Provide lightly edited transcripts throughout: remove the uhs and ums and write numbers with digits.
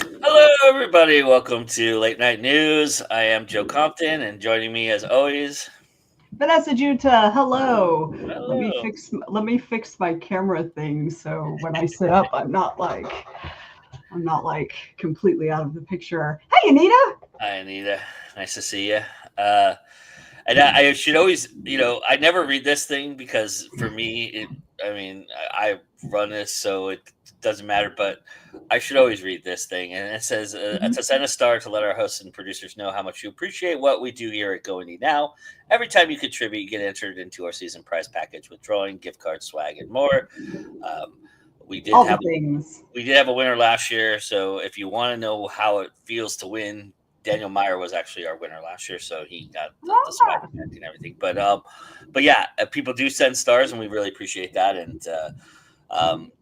Hello, everybody. Welcome to Late Night News. I am Joe Compton, and joining me, as always, Vanessa Giunta, hello. Let me hello. fix let me fix my camera thing so when I sit up, I'm not like completely out of the picture. Hey, Anita. Hi, Anita. Nice to see you. Uh, and I should always, I never read this thing because for me, I run this, so it doesn't matter. But I should always read this thing, and it says Mhm. to send a star to let our hosts and producers know how much you appreciate what we do here at Go Indie Now. Every time you contribute, you get entered into our season prize package with drawing, gift cards, swag, and more. Um, we did All the have things. we did have a winner last year, so if you want to know how it feels to win, Daniel Meyer was actually our winner last year, so he got the swag Ah, pack and everything. But yeah, people do send stars, and we really appreciate that. And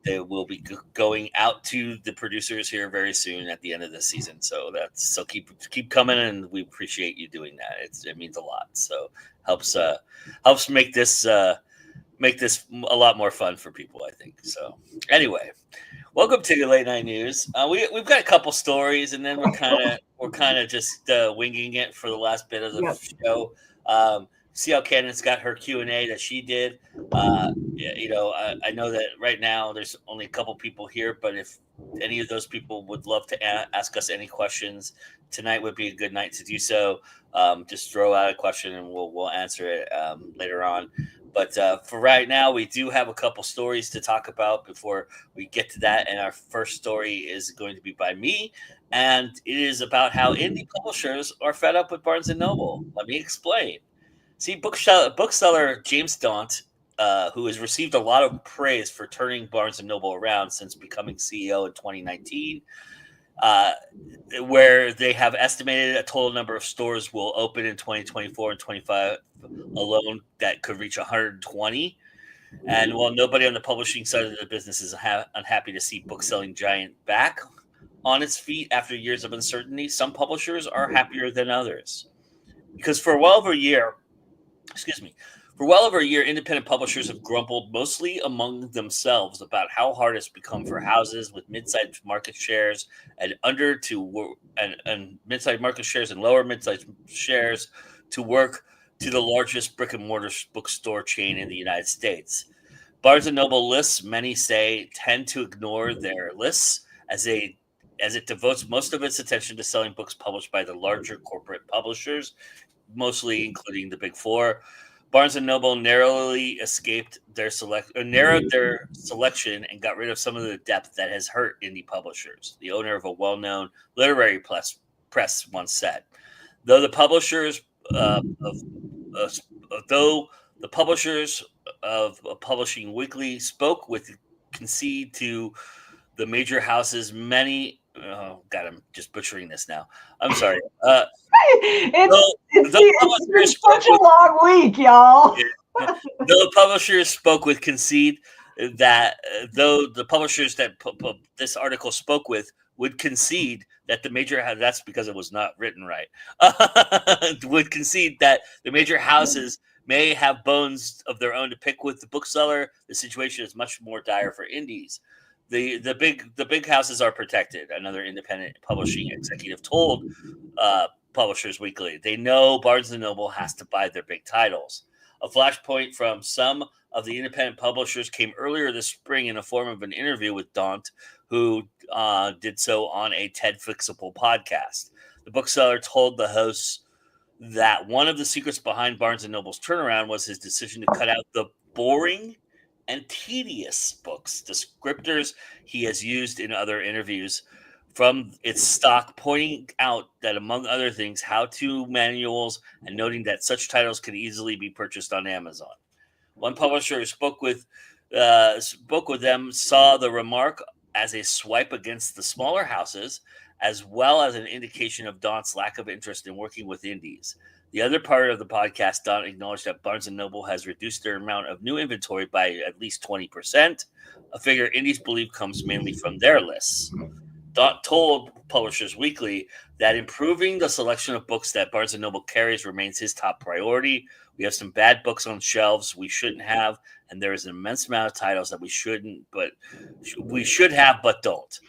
they will be going out to the producers here very soon at the end of the season. So keep coming, and we appreciate you doing that. It means a lot. So helps helps make this a lot more fun for people, I think. So anyway, welcome to your late night news. We've got a couple stories, and then we're kind of just winging it for the last bit of the yep. show. See how Cannon's got her Q&A that she did. Yeah, I know that right now there's only a couple people here, but if any of those people would love to ask us any questions, tonight would be a good night to do so. Just throw out a question, and we'll answer it later on. But for right now, we do have a couple stories to talk about before we get to that. And our first story is going to be by me, and it is about how indie publishers are fed up with Barnes and Noble. Let me explain. See, bookseller James Daunt, who has received a lot of praise for turning Barnes and Noble around since becoming CEO in 2019, uh, where they have estimated a total number of stores will open in 2024 and 25 alone that could reach 120. And while nobody on the publishing side of the business is unhappy to see bookselling giant back on its feet after years of uncertainty, some publishers are happier than others. Because for well over a year, excuse me, for well over a year, independent publishers have grumbled mostly among themselves about how hard it's become for houses with mid-sized market shares and under to and mid-sized market shares and lower mid-sized shares to work to the largest brick and mortar bookstore chain in the United States. Barnes and Noble lists, many say, tend to ignore their lists as it devotes most of its attention to selling books published by the larger corporate publishers, mostly including the Big Four. Barnes and Noble narrowed their selection and got rid of some of the depth that has hurt indie publishers. The owner of a well-known literary press once said, "Though the publishers of uh, though the publishers of a publishing weekly spoke with concede to the major houses, many." Oh God, I'm just butchering this now. I'm sorry. It's Though the it's been publishers spoke such a with long week, y'all. yeah, though the publishers spoke with concede that though the publishers that this article spoke with would concede that the major that's because it was not written right would concede that the major houses may have bones of their own to pick with the bookseller. The situation is much more dire for indies. The big houses are protected. Another independent publishing executive told Publishers Weekly they know Barnes and Noble has to buy their big titles. A flashpoint from some of the independent publishers came earlier this spring in the form of an interview with Daunt, who did so on a TED Fixable podcast. The bookseller told the hosts that one of the secrets behind Barnes and Noble's turnaround was his decision to cut out the boring and tedious books, descriptors he has used in other interviews from its stock, pointing out that, among other things, how to manuals and noting that such titles can easily be purchased on Amazon. One publisher who spoke with them saw the remark as a swipe against the smaller houses, as well as an indication of Daunt's lack of interest in working with indies. The other part of the podcast, Daunt acknowledged that Barnes and Noble has reduced their amount of new inventory by at least 20%, a figure indies believe comes mainly from their lists. Daunt told Publishers Weekly that improving the selection of books that Barnes and Noble carries remains his top priority. We have some bad books on shelves we shouldn't have, and there is an immense amount of titles that we should have but don't.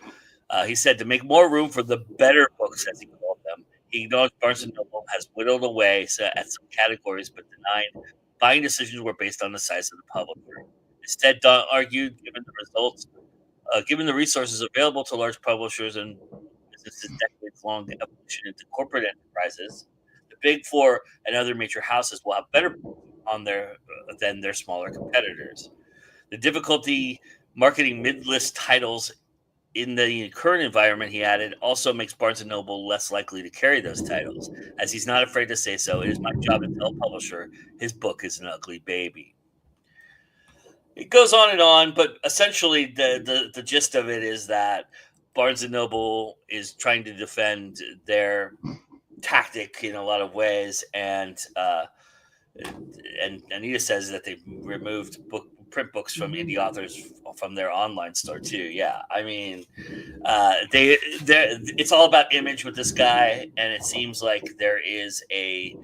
He said to make more room for the better books, as he called them. He acknowledged Barnes and Noble has whittled away at some categories, but denied buying decisions were based on the size of the publisher. Instead, Dunn argued, given the resources available to large publishers and businesses' decades-long evolution into corporate enterprises, the Big Four and other major houses will have better on their than their smaller competitors. The difficulty marketing mid-list titles in the current environment, he added, also makes Barnes and Noble less likely to carry those titles, as he's not afraid to say so. It is my job to tell a publisher his book is an ugly baby. It goes on, but essentially the gist of it is that Barnes and Noble is trying to defend their tactic in a lot of ways, and Anita says that they removed print books from indie authors from their online store too. Yeah, I mean, it's all about image with this guy, and it seems like there is a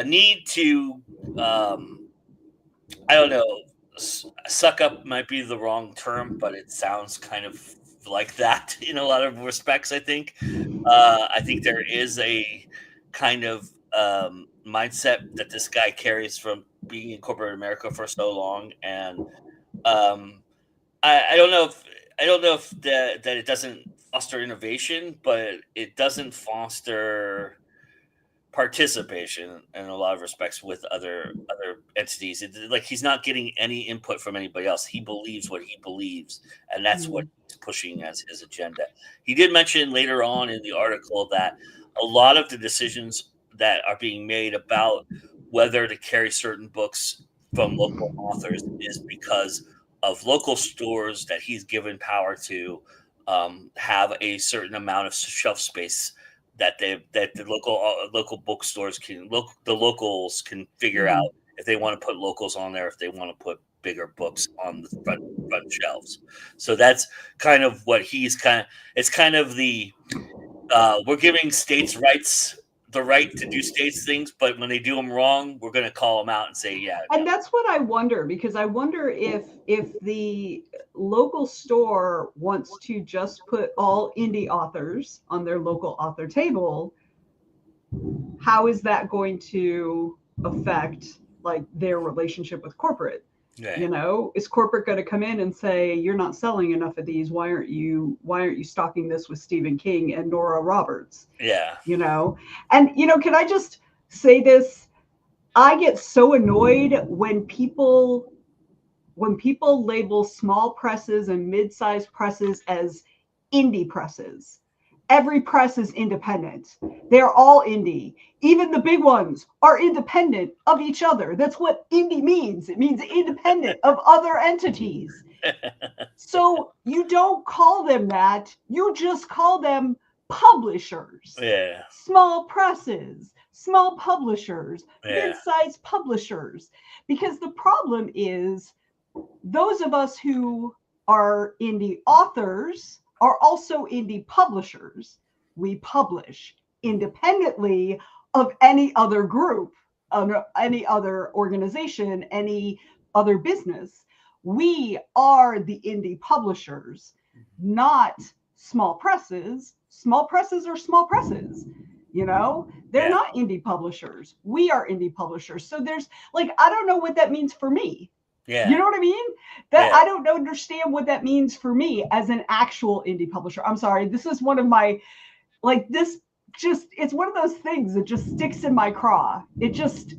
need to, I don't know, suck up might be the wrong term, but it sounds kind of like that in a lot of respects. I think there is a kind of mindset that this guy carries from being in corporate America for so long, and I don't know if that it doesn't foster innovation, but it doesn't foster participation in a lot of respects with other entities. Like he's not getting any input from anybody else. He believes what he believes, and that's what he's pushing as his agenda. He did mention later on in the article that a lot of the decisions that are being made about whether to carry certain books from local authors is because of local stores that he's given power to have a certain amount of shelf space that the local bookstores the locals can figure out if they want to put locals on there, if they want to put bigger books on the front shelves. So that's kind of what it's kind of the we're giving states the right to do states things, but when they do them wrong, we're going to call them out and say, yeah. And that's what I wonder, because I wonder if the local store wants to just put all indie authors on their local author table, how is that going to affect like their relationship with corporate? Yeah. You know, is corporate going to come in and say, you're not selling enough of these, why aren't you stocking this with Stephen King and Nora Roberts? Yeah. You know, and can I just say this? I get so annoyed when people label small presses and mid-sized presses as indie presses. Every press is independent. They're all indie. Even the big ones are independent of each other. That's what indie means. It means independent of other entities. So you don't call them that. You just call them publishers. Yeah. Small presses, small publishers, Yeah. mid-sized publishers. Because the problem is those of us who are indie authors are also indie publishers. We publish independently of any other group, any other organization, any other business. We are the indie publishers, not small presses. Small presses are small presses. They're not indie publishers. We are indie publishers. So there's I don't know what that means for me. Yeah. You know what I mean? I don't understand what that means for me as an actual indie publisher. I'm sorry. This is one of my, it's one of those things that just sticks in my craw. It just,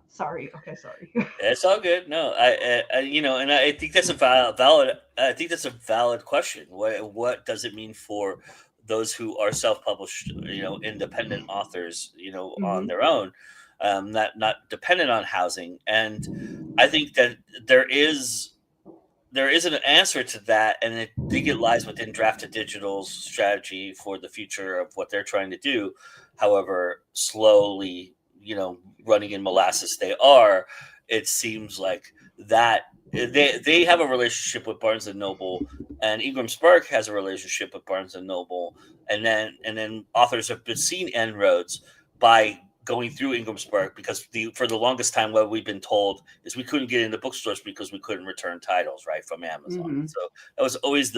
sorry. Okay, sorry. It's all good. No, I and I think that's a valid. I think that's a valid question. What does it mean for those who are self-published, independent authors, on their own? Not dependent on housing. And I think that there is an answer to that, and I think it lies within Draft to Digital's strategy for the future of what they're trying to do. However slowly, running in molasses they are, it seems like that they have a relationship with Barnes and Noble, and Ingram Spark has a relationship with Barnes and Noble, and then authors have been seen inroads by going through Ingram Spark, because for the longest time, what we've been told is we couldn't get into bookstores because we couldn't return titles, right, from Amazon. Mm-hmm. So that was always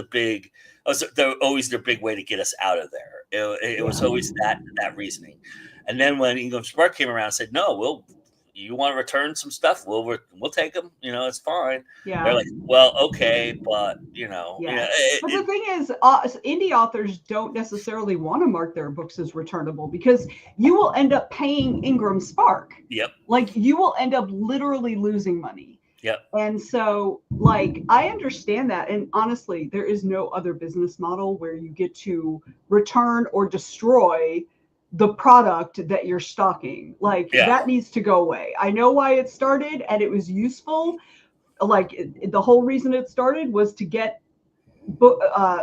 always their big way to get us out of there. It was always that reasoning. And then when Ingram Spark came around and said, no, you want to return some stuff, we'll take them, it's fine. Yeah. They're like, well, okay, but But the thing is, indie authors don't necessarily want to mark their books as returnable, because you will end up paying Ingram Spark. Yep. Like, you will end up literally losing money. Yep. And so, like, I understand that. And honestly, there is no other business model where you get to return or destroy the product that you're stocking. Like, that needs to go away. I know why it started, and it was useful. Like, the whole reason it started was to get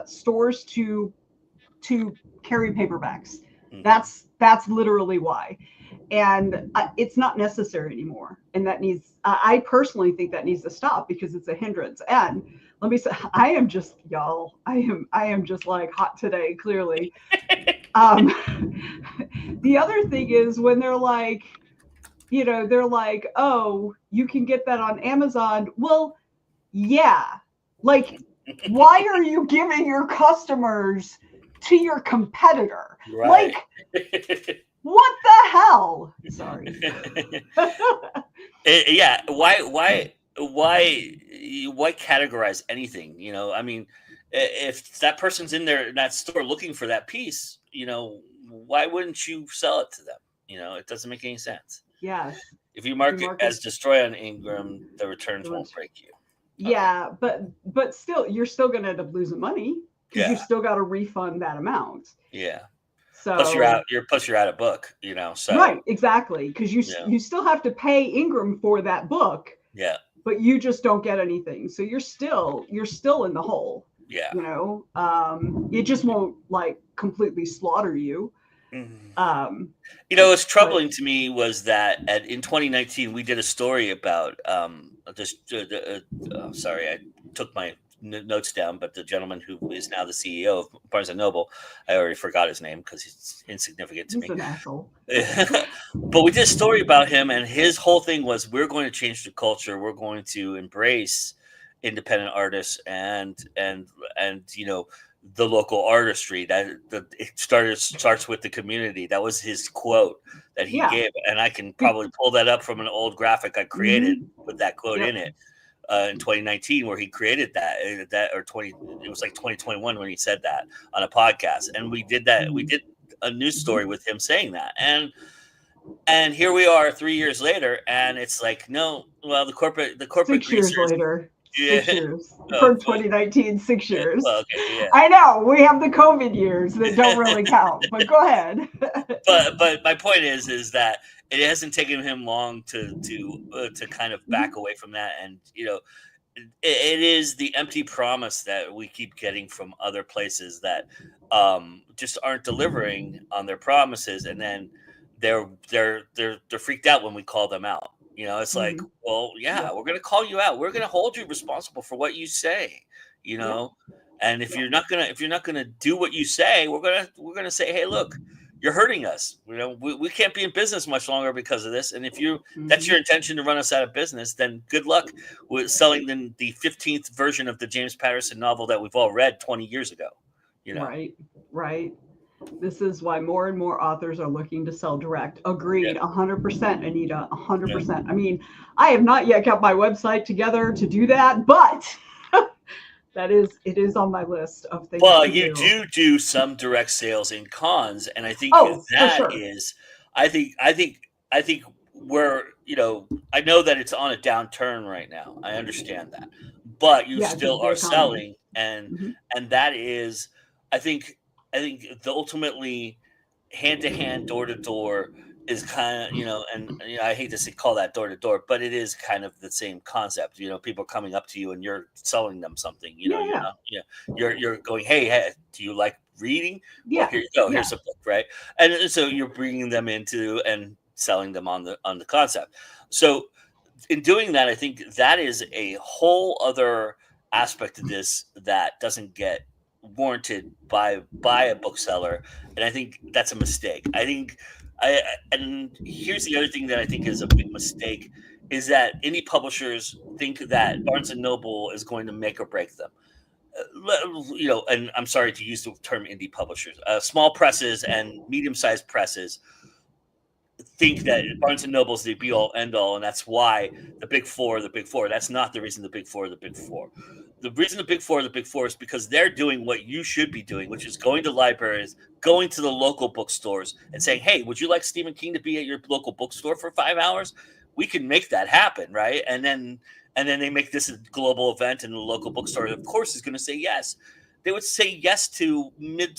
stores to carry paperbacks. Mm-hmm. That's literally why. And it's not necessary anymore. And that needs, I personally think that needs to stop, because it's a hindrance. And let me say, I am just like hot today, clearly. The other thing is, when they're like, oh, you can get that on Amazon. Well, yeah. Like, why are you giving your customers to your competitor? Right. Like, what the hell? Sorry. Yeah. Why categorize anything? I mean, if that person's in that store looking for that piece, why wouldn't you sell it to them? It doesn't make any sense. Yes. If you mark it as destroy on Ingram, the returns won't break you. Yeah, but still, you're still going to end up losing money, because you still got to refund that amount. Yeah. So plus you're out of book, So right, exactly, because you still have to pay Ingram for that book. Yeah. But you just don't get anything, so you're still in the hole. Yeah. It just won't, like, completely slaughter you. Mm-hmm. What's troubling to me was that in 2019 we did a story about sorry, I took my notes down, but the gentleman who is now the CEO of Barnes & Noble, I already forgot his name because he's insignificant to me. He's an asshole. But we did a story about him, and his whole thing was, we're going to change the culture. We're going to embrace independent artists and the local artistry. It starts with the community. That was his quote that he gave, and I can probably pull that up from an old graphic I created with that quote in it in 2019, where he created it was like 2021 when he said that on a podcast, and we did that. We did a news story with him saying that, and here we are 3 years later, and it's like, no, well, the corporate 6 years later. Yeah. 6 years. From 2019, 6 years. Well, okay, yeah. I know, we have the COVID years that don't really count, but go ahead. but my point is that it hasn't taken him long to kind of back away from that, and it is the empty promise that we keep getting from other places that just aren't delivering on their promises, and then they're freaked out when we call them out. It's like, well, we're going to call you out. We're going to hold you responsible for what you say, and if you're not going to do what you say, we're going to say, hey, look, you're hurting us. We can't be in business much longer because of this. And if that's your intention to run us out of business, then good luck with selling the 15th version of the James Patterson novel that we've all read 20 years ago. Right. This is why more and more authors are looking to sell direct. Agreed, 100%, Anita, 100%. I mean, I have not yet got my website together to do that, but it is on my list of things. Well, you do some direct sales in cons, and I think I think we're, I know that it's on a downturn right now. I understand that, but you still are selling, and that is, I think the ultimately hand-to-hand, door-to-door is kind of, and I hate to call that door-to-door, but it is kind of the same concept. People coming up to you and you're selling them something. You're going, hey, do you like reading? Yeah. Well, here you go. Yeah. Here's a book, right? And so you're bringing them into and selling them on the concept. So in doing that, I think that is a whole other aspect of this that doesn't get warranted by a bookseller, and I think that's a mistake. I And here's the other thing that I think is a big mistake is that indie publishers think that Barnes and Noble is going to make or break them. And I'm sorry to use the term indie publishers, small presses and medium-sized presses think that Barnes and Noble is the be all end all, and that's why the big four are the big four. That's not the reason the big four are the big four. The reason the big four are the big four is because they're doing what you should be doing, which is going to libraries, going to the local bookstores, and saying, "Hey, would you like Stephen King to be at your local bookstore for 5 hours? We can make that happen, right?" And then they make this a global event, and the local bookstore, of course, is going to say yes. They would say yes to medium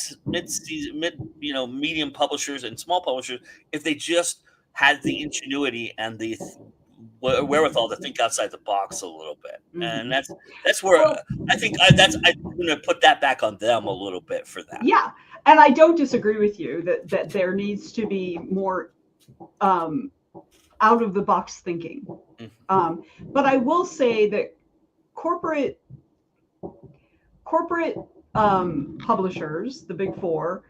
publishers and small publishers if they just had the ingenuity and the wherewithal to think outside the box a little bit. And that's where I think I'm going to put that back on them a little bit for that. Yeah, and I don't disagree with you that there needs to be more out of the box thinking. But I will say that corporate publishers, the big four,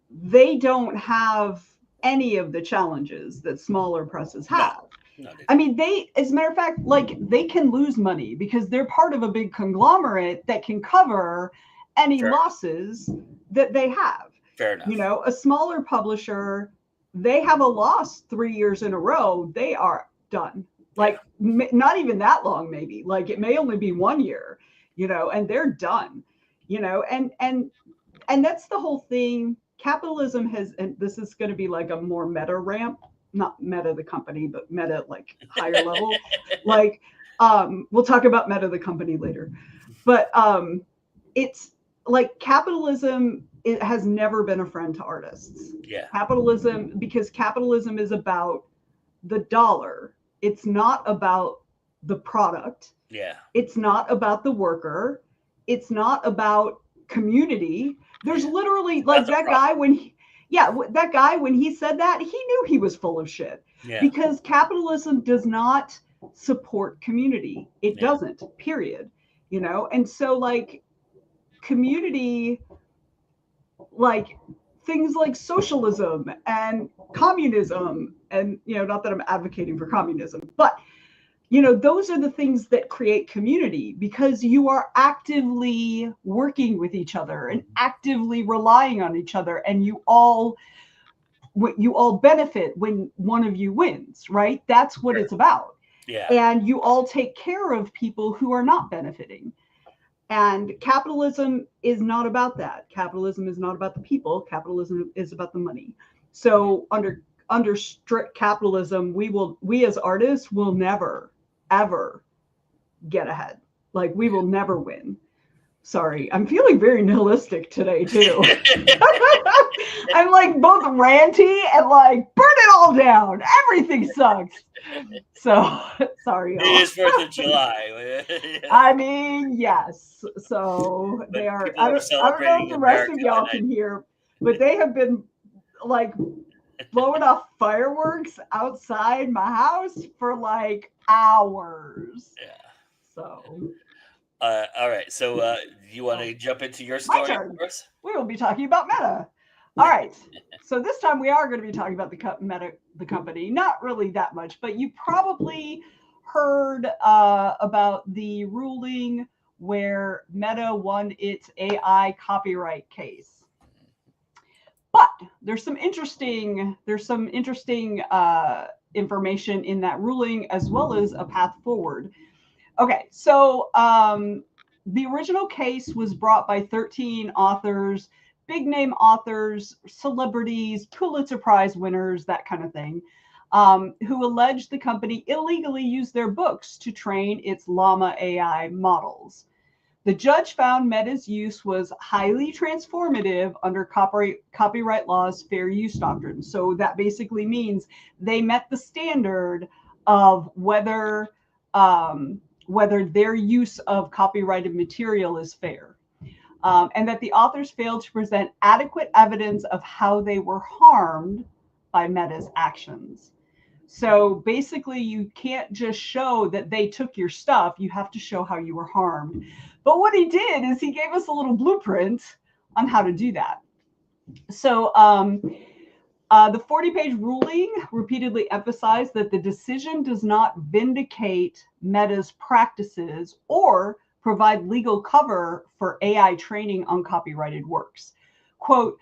they don't have any of the challenges that smaller presses have. No, I mean, as a matter of fact, like they can lose money because they're part of a big conglomerate that can cover any losses that they have. Fair enough. You know, a smaller publisher, they have a loss 3 years in a row, they are done. Like not even that long, maybe. Like it may only be 1 year, and they're done. And that's the whole thing. Capitalism has, and this is going to be like a more meta ramp, not Meta the company, but Meta like higher level. Like we'll talk about Meta the company later. But it's like capitalism, it has never been a friend to artists. Yeah. Because capitalism is about the dollar. It's not about the product. Yeah. It's not about the worker. It's not about community. There's literally like that guy when he said that, he knew he was full of shit. Yeah. Because capitalism does not support community. It doesn't, period. And so like community, like things like socialism and communism, and not that I'm advocating for communism, but those are the things that create community because you are actively working with each other and actively relying on each other, and you all benefit when one of you wins, right? That's what it's about. Yeah. And you all take care of people who are not benefiting. And capitalism is not about that. Capitalism is not about the people. Capitalism is about the money. So under strict capitalism, we as artists will never, ever get ahead. Like we will never win. Sorry, I'm feeling very nihilistic today too. I'm like both ranty and like burn it all down. Everything sucks. So sorry. It is 4th of July. I mean, yes. So But they are. people I are don't know celebrating if the rest of America, y'all and can hear, but they have been like blowing off fireworks outside my house for like hours. Yeah. So. All right. So, you want to jump into your story? My turn. For us? We will be talking about Meta. All right. So this time we are going to be talking about Meta, the company. Not really that much, but you probably heard about the ruling where Meta won its AI copyright case. But there's some interesting information in that ruling, as well as a path forward. Okay, so the original case was brought by 13 authors, big name authors, celebrities, Pulitzer Prize winners, that kind of thing, who alleged the company illegally used their books to train its Llama AI models. The judge found Meta's use was highly transformative under copyright law's fair use doctrine. So that basically means they met the standard of whether their use of copyrighted material is fair, and that the authors failed to present adequate evidence of how they were harmed by Meta's actions. So basically, you can't just show that they took your stuff. You have to show how you were harmed. But what he did is he gave us a little blueprint on how to do that. So The 40-page ruling repeatedly emphasized that the decision does not vindicate Meta's practices or provide legal cover for AI training on copyrighted works. Quote,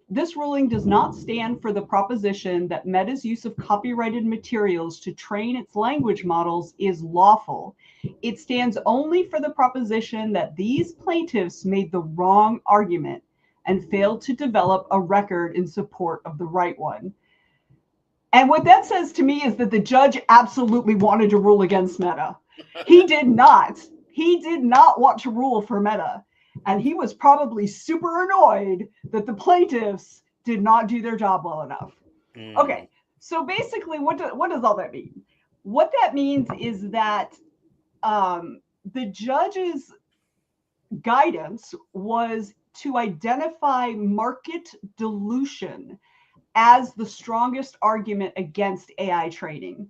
this ruling does not stand for the proposition that Meta's use of copyrighted materials to train its language models is lawful. It stands only for the proposition that these plaintiffs made the wrong argument and failed to develop a record in support of the right one. And what that says to me is that the judge absolutely wanted to rule against Meta. He did not. He did not want to rule for Meta. And he was probably super annoyed that the plaintiffs did not do their job well enough. Okay, so basically, what does all that mean? What that means is that the judge's guidance was to identify market dilution as the strongest argument against AI training.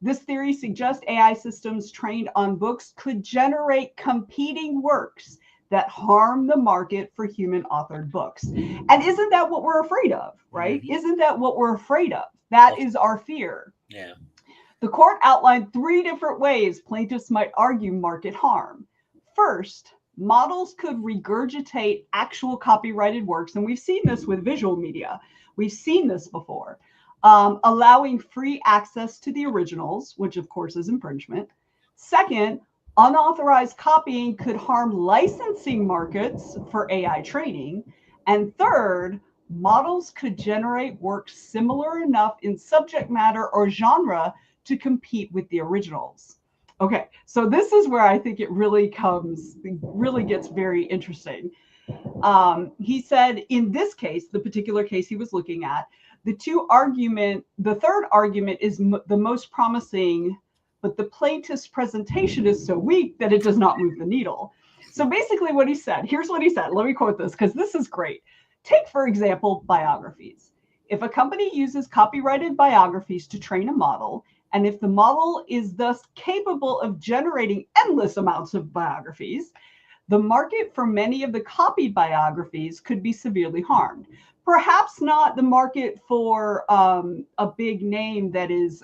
This theory suggests AI systems trained on books could generate competing works that harm the market for human authored books. And isn't that what we're afraid of, right? Mm-hmm. Isn't that what we're afraid of? That is our fear. Yeah. The court outlined 3 different ways plaintiffs might argue market harm. First, models could regurgitate actual copyrighted works, and we've seen this with visual media. We've seen this before, allowing free access to the originals, which of course is infringement. Second, unauthorized copying could harm licensing markets for AI training. And third, models could generate works similar enough in subject matter or genre to compete with the originals. Okay, so this is where I think it really gets very interesting. He said in this case, the particular case he was looking at, the third argument is the most promising, but the plaintiff's presentation is so weak that it does not move the needle. So basically what he said, here's what he said. Let me quote this because this is great. Take, for example, biographies. If a company uses copyrighted biographies to train a model, and if the model is thus capable of generating endless amounts of biographies, the market for many of the copied biographies could be severely harmed. Perhaps not the market for a big name that is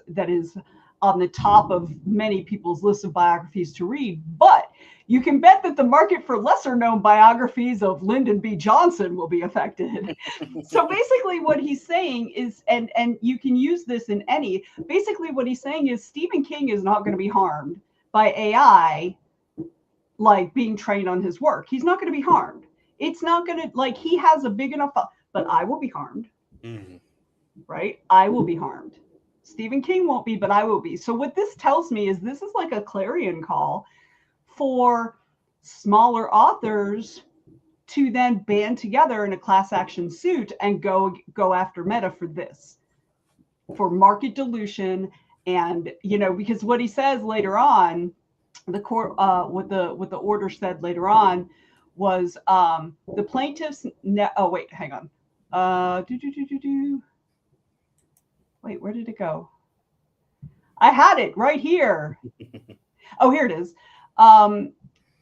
on the top of many people's list of biographies to read, but you can bet that the market for lesser known biographies of Lyndon B. Johnson will be affected. So basically what he's saying is, and you can use this in basically what he's saying is Stephen King is not going to be harmed by AI like being trained on his work. He's not going to be harmed. It's not going to, he has a big enough, but I will be harmed, right? I will be harmed. Stephen King won't be, but I will be. So what this tells me is this is like a clarion call for smaller authors to then band together in a class action suit and go after Meta for this, for market dilution. And, because what he says later on, the court, what the order said later on was the plaintiffs. Oh, wait, hang on. Wait, where did it go? I had it right here. Oh, here it is.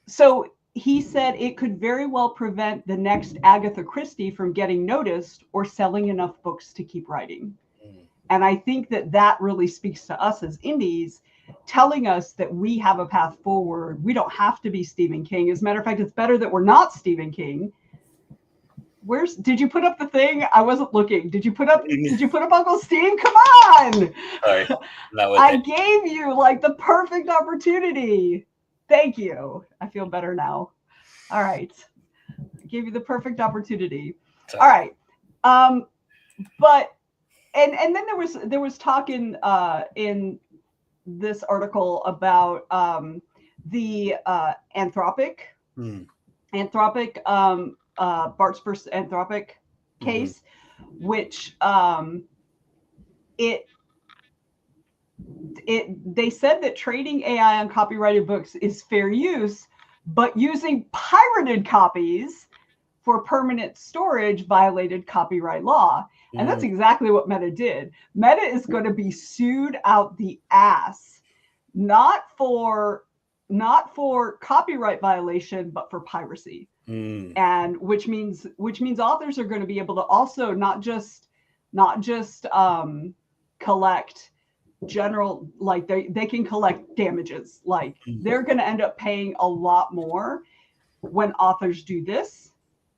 So he said it could very well prevent the next Agatha Christie from getting noticed or selling enough books to keep writing. And I think that really speaks to us as indies, telling us that we have a path forward. We don't have to be Stephen King. As a matter of fact, it's better that we're not Stephen King. Did you put up the thing? I wasn't looking. Did you put up Uncle Steve? Come on. Sorry, I gave you the perfect opportunity. Thank you. I feel better now. All right. I gave you the perfect opportunity. Sorry. All right. But and then there was talk in this article about the Anthropic Bart's first Anthropic case, which they said that trading AI on copyrighted books is fair use, but using pirated copies for permanent storage violated copyright law. And that's exactly what Meta did. Meta is going to be sued out the ass, not for copyright violation, but for piracy. And which means authors are going to be able to also not just not just collect general, like they can collect damages. Like they're going to end up paying a lot more when authors do this,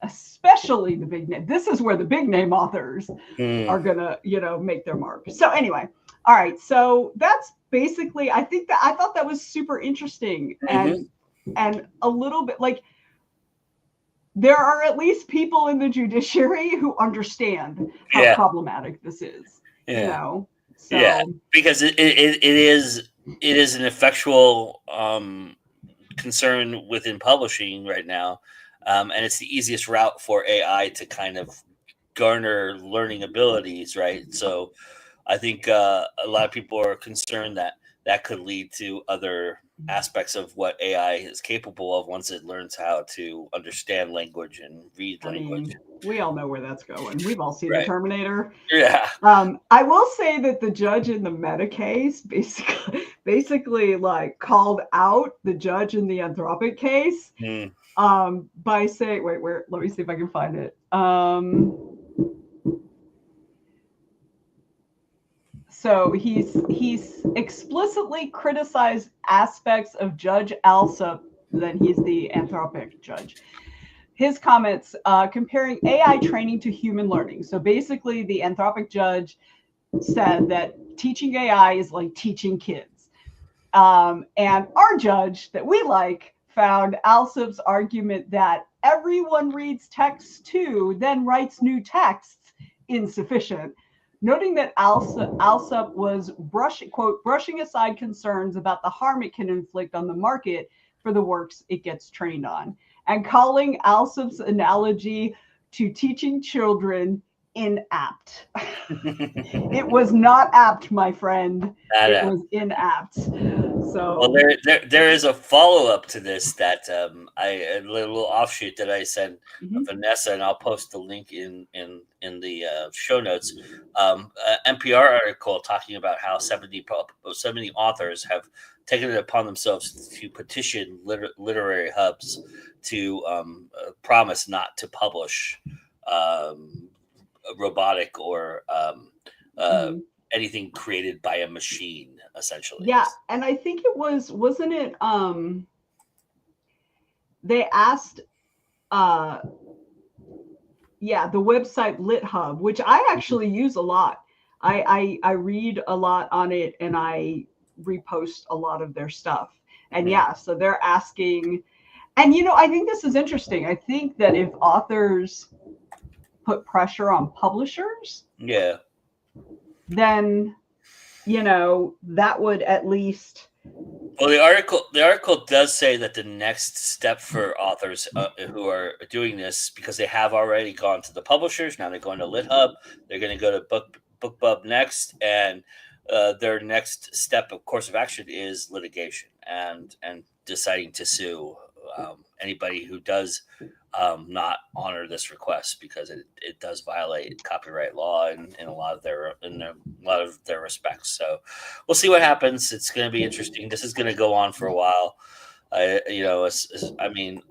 especially the big name. This is where the big name authors are going to, make their mark. So anyway, all right. So that's basically, I thought that was super interesting and a little bit like, there are at least people in the judiciary who understand how problematic this is, So. Yeah, because it is an effectual concern within publishing right now, and it's the easiest route for AI to kind of garner learning abilities, right? So I think a lot of people are concerned that could lead to other aspects of what AI is capable of once it learns how to understand language and read language. We all know where that's going. We've all seen the Terminator. Yeah. I will say that the judge in the Meta case basically like called out the judge in the Anthropic case by saying, wait, let me see if I can find it. So he's explicitly criticized aspects of Judge Alsup, then he's the Anthropic judge. His comments comparing AI training to human learning. So basically, the Anthropic judge said that teaching AI is like teaching kids. And our judge that we like found Alsup's argument that everyone reads text too, then writes new texts insufficient, noting that Alsup was brushing aside concerns about the harm it can inflict on the market for the works it gets trained on, and calling Alsup's analogy to teaching children inapt. It was not apt, my friend. It was inapt. So, well, there is a follow up to this that a little offshoot that I sent Venessa, and I'll post the link in the show notes. NPR article talking about how 70 authors have taken it upon themselves to petition literary hubs to promise not to publish robotic or anything created by a machine, essentially. Yeah, and I think it wasn't it they asked the website LitHub, which I actually use a lot. I read a lot on it and I repost a lot of their stuff. And so they're asking, and I think this is interesting. I think that if authors put pressure on publishers, then that would at least. Well, the article does say that the next step for authors who are doing this, because they have already gone to the publishers, now they're going to LitHub, they're going to go to BookBub next, and their next step of course of action is litigation and deciding to sue anybody who does not honor this request, because it does violate copyright law in a lot of their respects. So we'll see what happens. It's going to be interesting. This is going to go on for a while. I mean,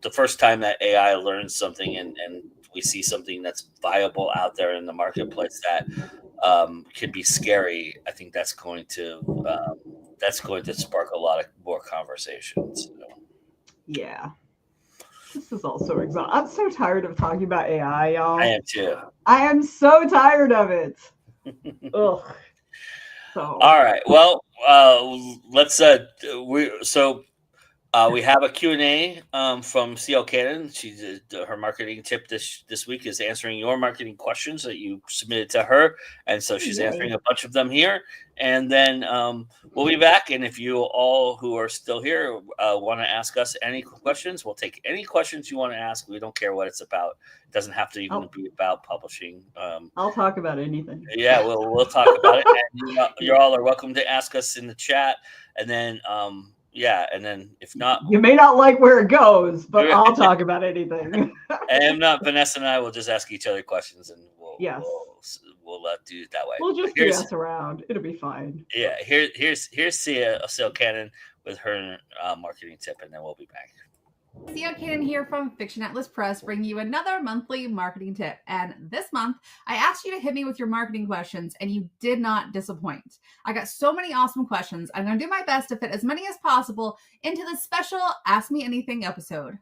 the first time that AI learns something and we see something that's viable out there in the marketplace that can be scary, I think that's going to spark a lot of more conversations. So. Yeah. This is also exhausting. I'm so tired of talking about AI, y'all. I am too. I am so tired of it. Ugh. So. All right. Well, let's. We have a Q&A from CL Cannon. She's her marketing tip this week is answering your marketing questions that you submitted to her, and so she's answering a bunch of them here. And then we'll be back. And if you all who are still here want to ask us any questions, we'll take any questions you want to ask. We don't care what it's about. It doesn't have to even be about publishing. I'll talk about anything. Yeah, we'll talk about it. And you all are welcome to ask us in the chat, and then. And then if not, you may not like where it goes, but I'll talk about anything. And if not, Venessa and I will just ask each other questions, and we'll do it that way. We'll just BS around. It'll be fine. Yeah, here's CL Cannon with her marketing tip, and then we'll be back. CEO Kanan here from Fiction Atlas Press, bringing you another monthly marketing tip. And this month, I asked you to hit me with your marketing questions, and you did not disappoint. I got so many awesome questions. I'm going to do my best to fit as many as possible into this special Ask Me Anything episode.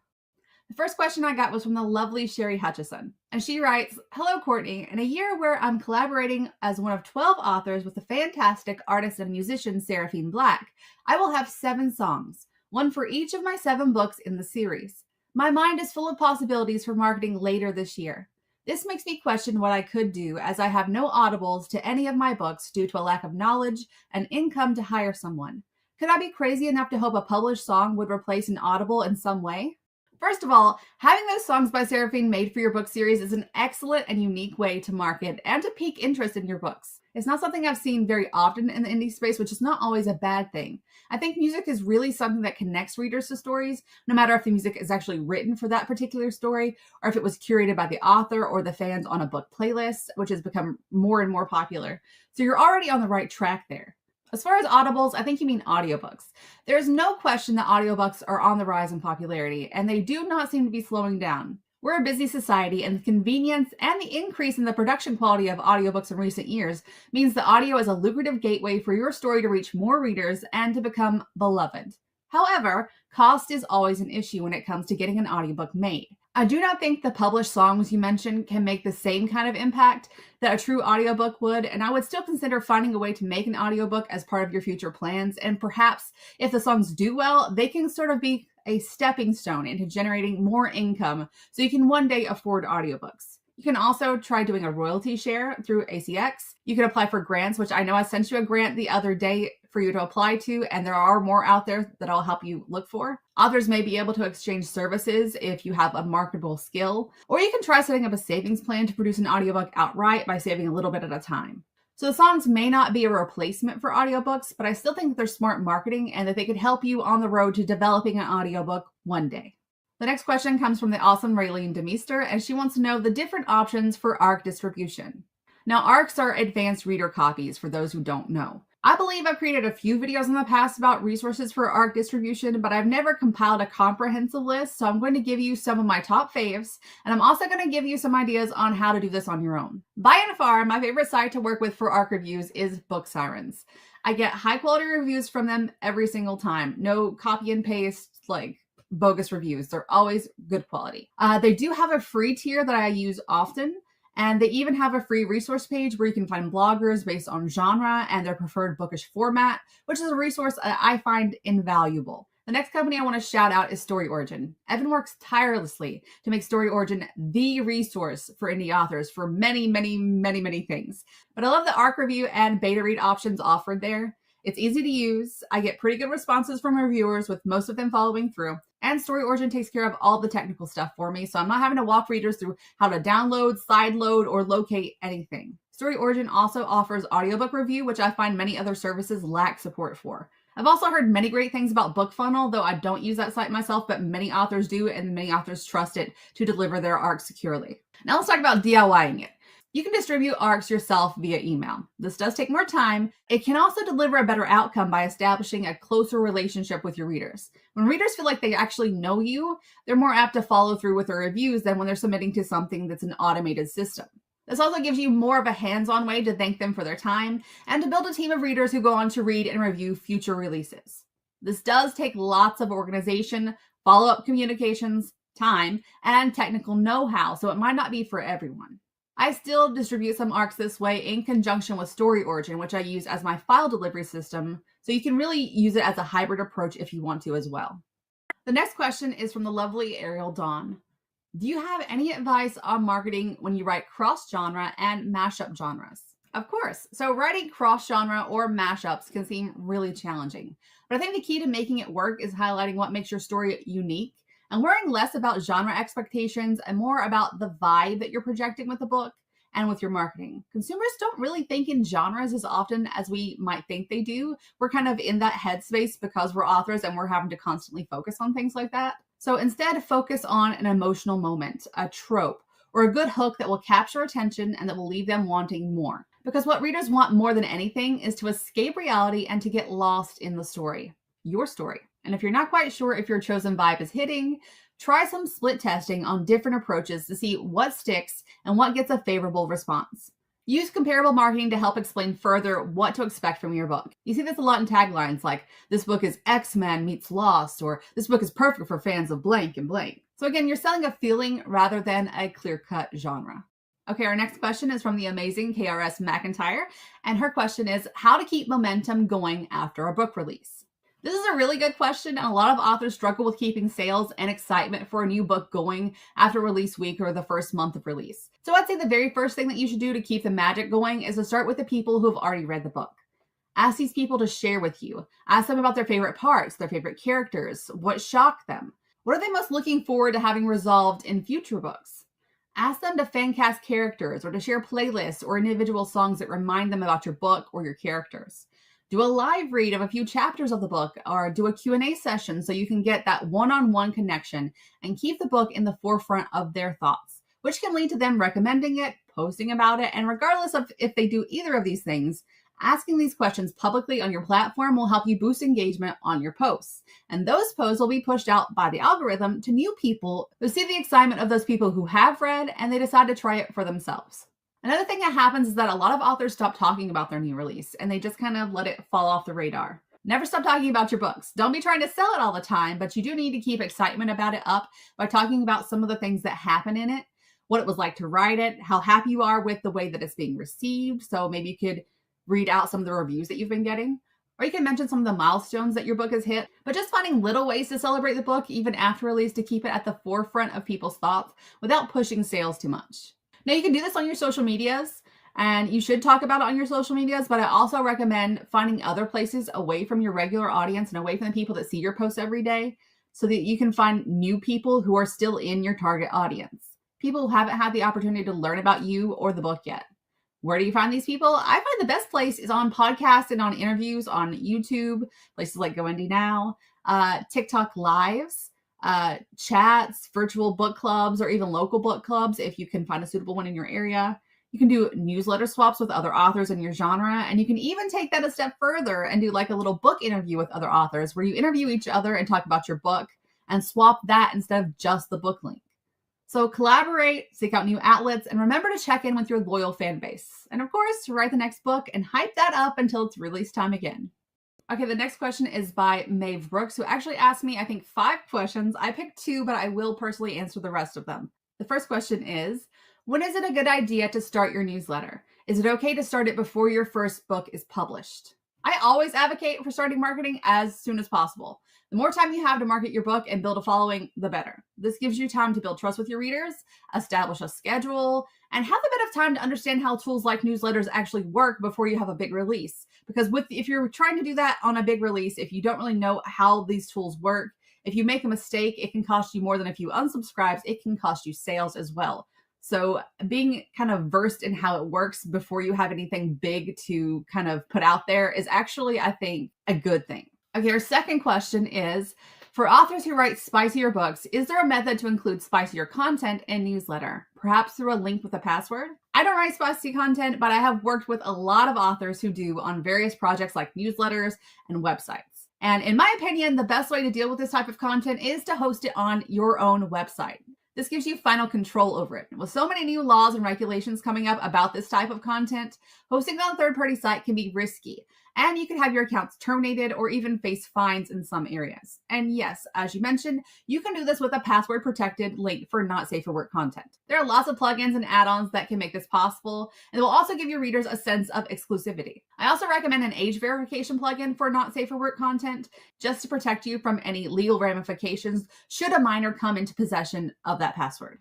The first question I got was from the lovely Sherry Hutchison. And she writes, "Hello, Courtney. In a year where I'm collaborating as one of 12 authors with the fantastic artist and musician Seraphine Black, I will have 7 songs, one for each of my 7 books in the series. My mind is full of possibilities for marketing later this year. This makes me question what I could do, as I have no audibles to any of my books due to a lack of knowledge and income to hire someone. Could I be crazy enough to hope a published song would replace an audible in some way?" First of all, having those songs by Seraphine made for your book series is an excellent and unique way to market and to pique interest in your books. It's not something I've seen very often in the indie space, which is not always a bad thing. I think music is really something that connects readers to stories, no matter if the music is actually written for that particular story, or if it was curated by the author or the fans on a book playlist, which has become more and more popular. So you're already on the right track there. As far as audibles, I think you mean audiobooks. There's no question that audiobooks are on the rise in popularity, and they do not seem to be slowing down. We're a busy society, and the convenience and the increase in the production quality of audiobooks in recent years means that audio is a lucrative gateway for your story to reach more readers and to become beloved. However, cost is always an issue when it comes to getting an audiobook made. I do not think the published songs you mentioned can make the same kind of impact that a true audiobook would, and I would still consider finding a way to make an audiobook as part of your future plans, and perhaps if the songs do well, they can sort of be a stepping stone into generating more income so you can one day afford audiobooks. You can also try doing a royalty share through ACX. You can apply for grants, which I know I sent you a grant the other day for you to apply to, and there are more out there that I'll help you look for. Authors may be able to exchange services if you have a marketable skill, or you can try setting up a savings plan to produce an audiobook outright by saving a little bit at a time. So the songs may not be a replacement for audiobooks, but I still think that they're smart marketing and that they could help you on the road to developing an audiobook one day. The next question comes from the awesome Raylene Demeester, and she wants to know the different options for ARC distribution. Now, ARCs are advanced reader copies for those who don't know. I believe I've created a few videos in the past about resources for ARC distribution, but I've never compiled a comprehensive list, so I'm going to give you some of my top faves, and I'm also going to give you some ideas on how to do this on your own. By and far, my favorite site to work with for ARC reviews is Book Sirens. I get high quality reviews from them every single time. No copy and paste, like bogus reviews. They're always good quality. They do have a free tier that I use often, and they even have a free resource page where you can find bloggers based on genre and their preferred bookish format, which is a resource that I find invaluable. The next company I want to shout out is Story Origin. Evan works tirelessly to make Story Origin the resource for indie authors for many, many, many, many things. But I love the ARC review and beta read options offered there. It's easy to use. I get pretty good responses from reviewers, with most of them following through. And Story Origin takes care of all the technical stuff for me, so I'm not having to walk readers through how to download, sideload, or locate anything. Story Origin also offers audiobook review, which I find many other services lack support for. I've also heard many great things about BookFunnel, though I don't use that site myself, but many authors do, and many authors trust it to deliver their ARCs securely. Now let's talk about DIYing it. You can distribute ARCs yourself via email. This does take more time. It can also deliver a better outcome by establishing a closer relationship with your readers. When readers feel like they actually know you, they're more apt to follow through with their reviews than when they're submitting to something that's an automated system. This also gives you more of a hands-on way to thank them for their time and to build a team of readers who go on to read and review future releases. This does take lots of organization, follow-up communications, time, and technical know-how, so it might not be for everyone. I still distribute some ARCs this way in conjunction with Story Origin, which I use as my file delivery system, so you can really use it as a hybrid approach if you want to as well. The next question is from the lovely Ariel Dawn. Do you have any advice on marketing when you write cross-genre and mashup genres? Of course. So writing cross-genre or mashups can seem really challenging, but I think the key to making it work is highlighting what makes your story unique and worrying less about genre expectations and more about the vibe that you're projecting with the book and with your marketing. Consumers don't really think in genres as often as we might think they do. We're kind of in that headspace because we're authors and we're having to constantly focus on things like that. So instead, focus on an emotional moment, a trope, or a good hook that will capture attention and that will leave them wanting more. Because what readers want more than anything is to escape reality and to get lost in the story, your story. And if you're not quite sure if your chosen vibe is hitting, try some split testing on different approaches to see what sticks and what gets a favorable response. Use comparable marketing to help explain further what to expect from your book. You see this a lot in taglines like, this book is X-Men meets Lost, or this book is perfect for fans of blank and blank. So again, you're selling a feeling rather than a clear-cut genre. Okay, our next question is from the amazing KRS McIntyre, and her question is, how to keep momentum going after a book release? This is a really good question, and a lot of authors struggle with keeping sales and excitement for a new book going after release week or the first month of release. So I'd say the very first thing that you should do to keep the magic going is to start with the people who have already read the book. Ask these people to share with you. Ask them about their favorite parts, their favorite characters, what shocked them. What are they most looking forward to having resolved in future books? Ask them to fan cast characters or to share playlists or individual songs that remind them about your book or your characters. Do a live read of a few chapters of the book or do a Q&A session so you can get that one-on-one connection and keep the book in the forefront of their thoughts, which can lead to them recommending it, posting about it, and regardless of if they do either of these things, asking these questions publicly on your platform will help you boost engagement on your posts. And those posts will be pushed out by the algorithm to new people who see the excitement of those people who have read and they decide to try it for themselves. Another thing that happens is that a lot of authors stop talking about their new release and they just kind of let it fall off the radar. Never stop talking about your books. Don't be trying to sell it all the time, but you do need to keep excitement about it up by talking about some of the things that happen in it, what it was like to write it, how happy you are with the way that it's being received. So maybe you could read out some of the reviews that you've been getting, or you can mention some of the milestones that your book has hit, but just finding little ways to celebrate the book even after release to keep it at the forefront of people's thoughts without pushing sales too much. Now, you can do this on your social medias, and you should talk about it on your social medias, but I also recommend finding other places away from your regular audience and away from the people that see your posts every day so that you can find new people who are still in your target audience, people who haven't had the opportunity to learn about you or the book yet. Where do you find these people? I find the best place is on podcasts and on interviews on YouTube, places like Go Indie Now, TikTok Lives, chats, virtual book clubs, or even local book clubs if you can find a suitable one in your area. You can do newsletter swaps with other authors in your genre, and you can even take that a step further and do like a little book interview with other authors where you interview each other and talk about your book and swap that instead of just the book link. So collaborate, seek out new outlets, and remember to check in with your loyal fan base. And of course, write the next book and hype that up until it's release time again. Okay, the next question is by Maeve Brooks, who actually asked me, I think, 5 questions. I picked 2, but I will personally answer the rest of them. The first question is, when is it a good idea to start your newsletter? Is it okay to start it before your first book is published? I always advocate for starting marketing as soon as possible. The more time you have to market your book and build a following, the better. This gives you time to build trust with your readers, establish a schedule, and have a bit of time to understand how tools like newsletters actually work before you have a big release. Because if you're trying to do that on a big release, if you don't really know how these tools work, if you make a mistake, it can cost you more than if you unsubscribe. It can cost you sales as well. So being kind of versed in how it works before you have anything big to kind of put out there is actually, I think, a good thing. Okay, our second question is, for authors who write spicier books, is there a method to include spicier content in newsletter, perhaps through a link with a password? I don't write spicy content, but I have worked with a lot of authors who do on various projects like newsletters and websites. And in my opinion, the best way to deal with this type of content is to host it on your own website. This gives you final control over it. With so many new laws and regulations coming up about this type of content, hosting on a third-party site can be risky, and you can have your accounts terminated or even face fines in some areas. And yes, as you mentioned, you can do this with a password-protected link for not safe for work content. There are lots of plugins and add-ons that can make this possible, and it will also give your readers a sense of exclusivity. I also recommend an age verification plugin for not safe for work content, just to protect you from any legal ramifications should a minor come into possession of that password.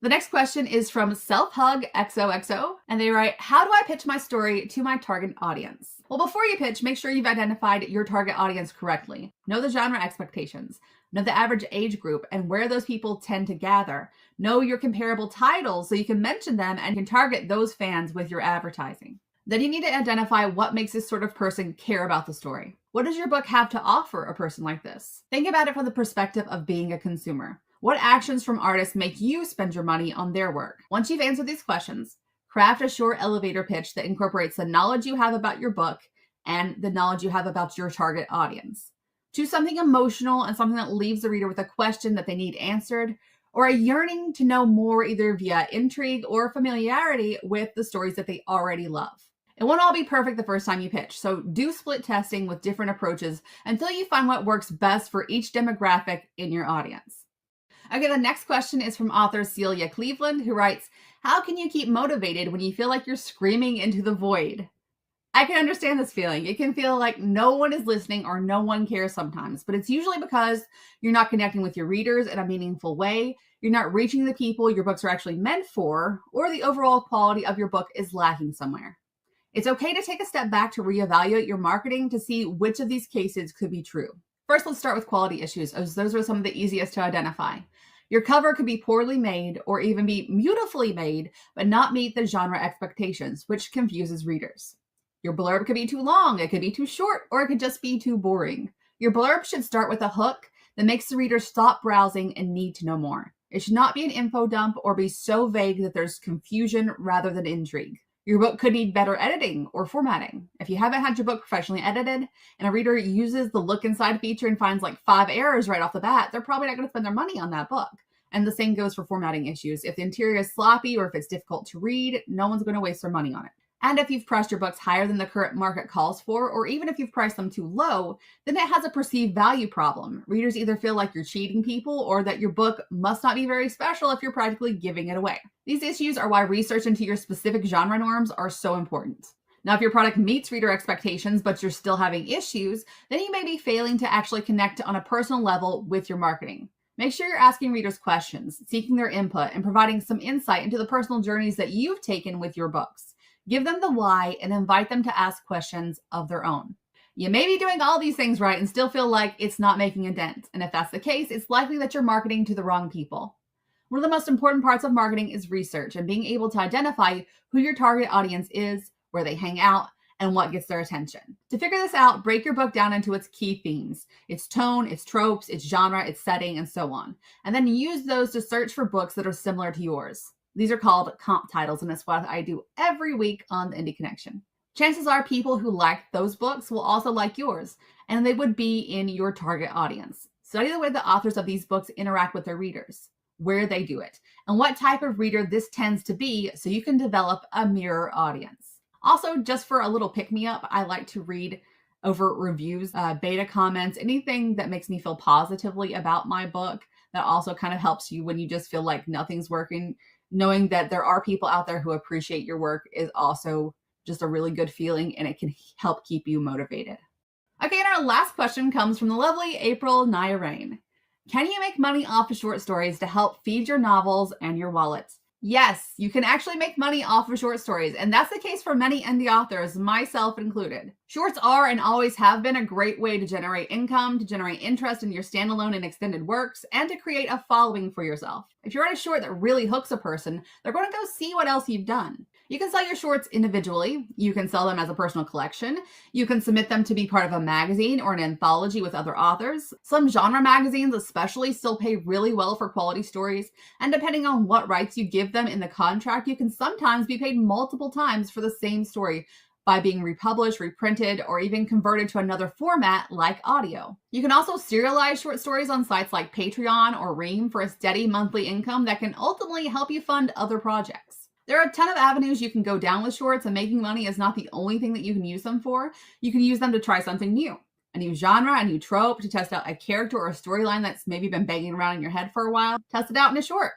The next question is from Self-Hug XOXO, and they write, how do I pitch my story to my target audience? Well, before you pitch, make sure you've identified your target audience correctly. Know the genre expectations, know the average age group and where those people tend to gather. Know your comparable titles so you can mention them and can target those fans with your advertising. Then you need to identify what makes this sort of person care about the story. What does your book have to offer a person like this? Think about it from the perspective of being a consumer. What actions from artists make you spend your money on their work? Once you've answered these questions, craft a short elevator pitch that incorporates the knowledge you have about your book and the knowledge you have about your target audience. Choose something emotional and something that leaves the reader with a question that they need answered, or a yearning to know more either via intrigue or familiarity with the stories that they already love. It won't all be perfect the first time you pitch, so do split testing with different approaches until you find what works best for each demographic in your audience. Okay, the next question is from author Celia Cleveland, who writes, how can you keep motivated when you feel like you're screaming into the void? I can understand this feeling. It can feel like no one is listening or no one cares sometimes, but it's usually because you're not connecting with your readers in a meaningful way, you're not reaching the people your books are actually meant for, or the overall quality of your book is lacking somewhere. It's okay to take a step back to reevaluate your marketing to see which of these cases could be true. First, let's start with quality issues, as those are some of the easiest to identify. Your cover could be poorly made or even be beautifully made, but not meet the genre expectations, which confuses readers. Your blurb could be too long, it could be too short, or it could just be too boring. Your blurb should start with a hook that makes the reader stop browsing and need to know more. It should not be an info dump or be so vague that there's confusion rather than intrigue. Your book could need better editing or formatting. If you haven't had your book professionally edited and a reader uses the look inside feature and finds like 5 errors right off the bat, they're probably not going to spend their money on that book. And the same goes for formatting issues. If the interior is sloppy or if it's difficult to read, no one's going to waste their money on it. And if you've priced your books higher than the current market calls for, or even if you've priced them too low, then it has a perceived value problem. Readers either feel like you're cheating people or that your book must not be very special if you're practically giving it away. These issues are why research into your specific genre norms are so important. Now, if your product meets reader expectations, but you're still having issues, then you may be failing to actually connect on a personal level with your marketing. Make sure you're asking readers questions, seeking their input, and providing some insight into the personal journeys that you've taken with your books. Give them the why and invite them to ask questions of their own. You may be doing all these things right and still feel like it's not making a dent. And if that's the case, it's likely that you're marketing to the wrong people. One of the most important parts of marketing is research and being able to identify who your target audience is, where they hang out, and what gets their attention. To figure this out, break your book down into its key themes, its tone, its tropes, its genre, its setting, and so on. And then use those to search for books that are similar to yours. These are called comp titles, and it's what I do every week on the Indie Connection. Chances are people who like those books will also like yours, and they would be in your target audience. Study the way the authors of these books interact with their readers, where they do it, and what type of reader this tends to be so you can develop a mirror audience. Also, just for a little pick-me-up, I like to read over reviews, beta comments, anything that makes me feel positively about my book. That also kind of helps you when you just feel like nothing's working. Knowing that there are people out there who appreciate your work is also just a really good feeling, and it can help keep you motivated. Okay, and our last question comes from the lovely April Nyarain. Can you make money off of short stories to help feed your novels and your wallet? Yes, you can actually make money off of short stories, and that's the case for many indie authors, myself included. Shorts are and always have been a great way to generate income, to generate interest in your standalone and extended works, and to create a following for yourself. If you write a short that really hooks a person, they're going to go see what else you've done. You can sell your shorts individually. You can sell them as a personal collection. You can submit them to be part of a magazine or an anthology with other authors. Some genre magazines especially still pay really well for quality stories, and depending on what rights you give them in the contract, you can sometimes be paid multiple times for the same story by being republished, reprinted, or even converted to another format like audio. You can also serialize short stories on sites like Patreon or Ream for a steady monthly income that can ultimately help you fund other projects. There are a ton of avenues you can go down with shorts, and making money is not the only thing that you can use them for. You can use them to try something new, a new genre, a new trope, to test out a character or a storyline that's maybe been banging around in your head for a while. Test it out in a short.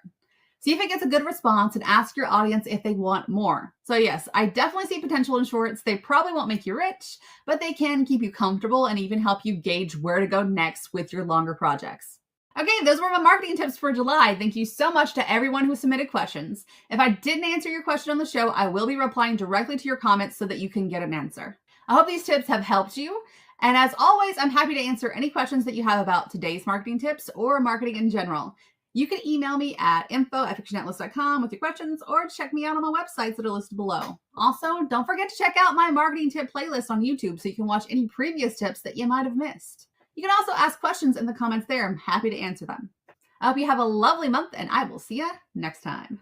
See if it gets a good response and ask your audience if they want more. So yes, I definitely see potential in shorts. They probably won't make you rich, but they can keep you comfortable and even help you gauge where to go next with your longer projects. Okay, those were my marketing tips for July. Thank you so much to everyone who submitted questions. If I didn't answer your question on the show, I will be replying directly to your comments so that you can get an answer. I hope these tips have helped you. And as always, I'm happy to answer any questions that you have about today's marketing tips or marketing in general. You can email me at info@fictionatlist.com with your questions, or check me out on my websites that are listed below. Also, don't forget to check out my marketing tip playlist on YouTube so you can watch any previous tips that you might have missed. You can also ask questions in the comments there. I'm happy to answer them. I hope you have a lovely month, and I will see you next time.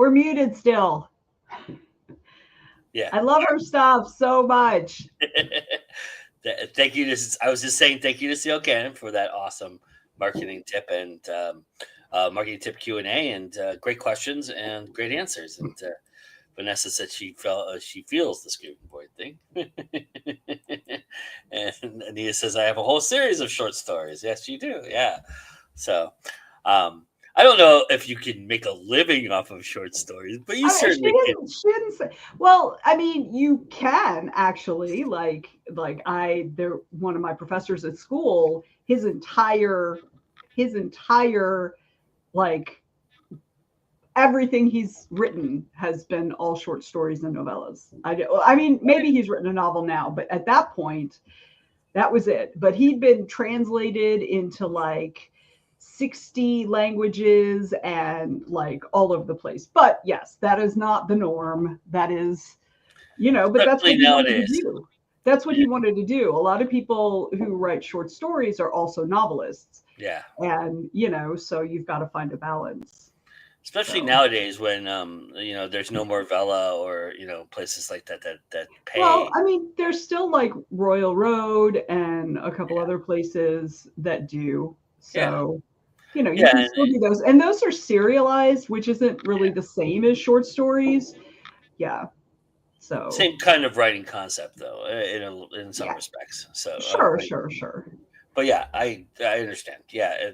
We're muted still. Yeah. I love her stuff so much. Thank you. I was just saying thank you to CL Cannon for that awesome marketing tip and marketing tip Q&A and great questions and great answers. And Venessa said she feels the screaming boy thing. And Anita says, I have a whole series of short stories. Yes, you do. Yeah. So I don't know if you can make a living off of short stories, but you certainly can. She didn't say. Well, I mean, you can actually, like one of my professors at school, his entire like everything he's written has been all short stories and novellas. I mean, maybe he's written a novel now, but at that point, that was it. But he'd been translated into like 60 languages and like all over the place. But yes, that is not the norm. That is, but that's what he wanted to do. That's what he wanted to do. A lot of people who write short stories are also novelists. Yeah. And, so you've got to find a balance. Especially nowadays when there's no more Vella or places like that pay. Well, I mean, there's still like Royal Road and a couple other places that do. So, you can still do those, and those are serialized, which isn't really the same as short stories. Yeah. So same kind of writing concept though, in some respects. So sure. But yeah, I understand. Yeah,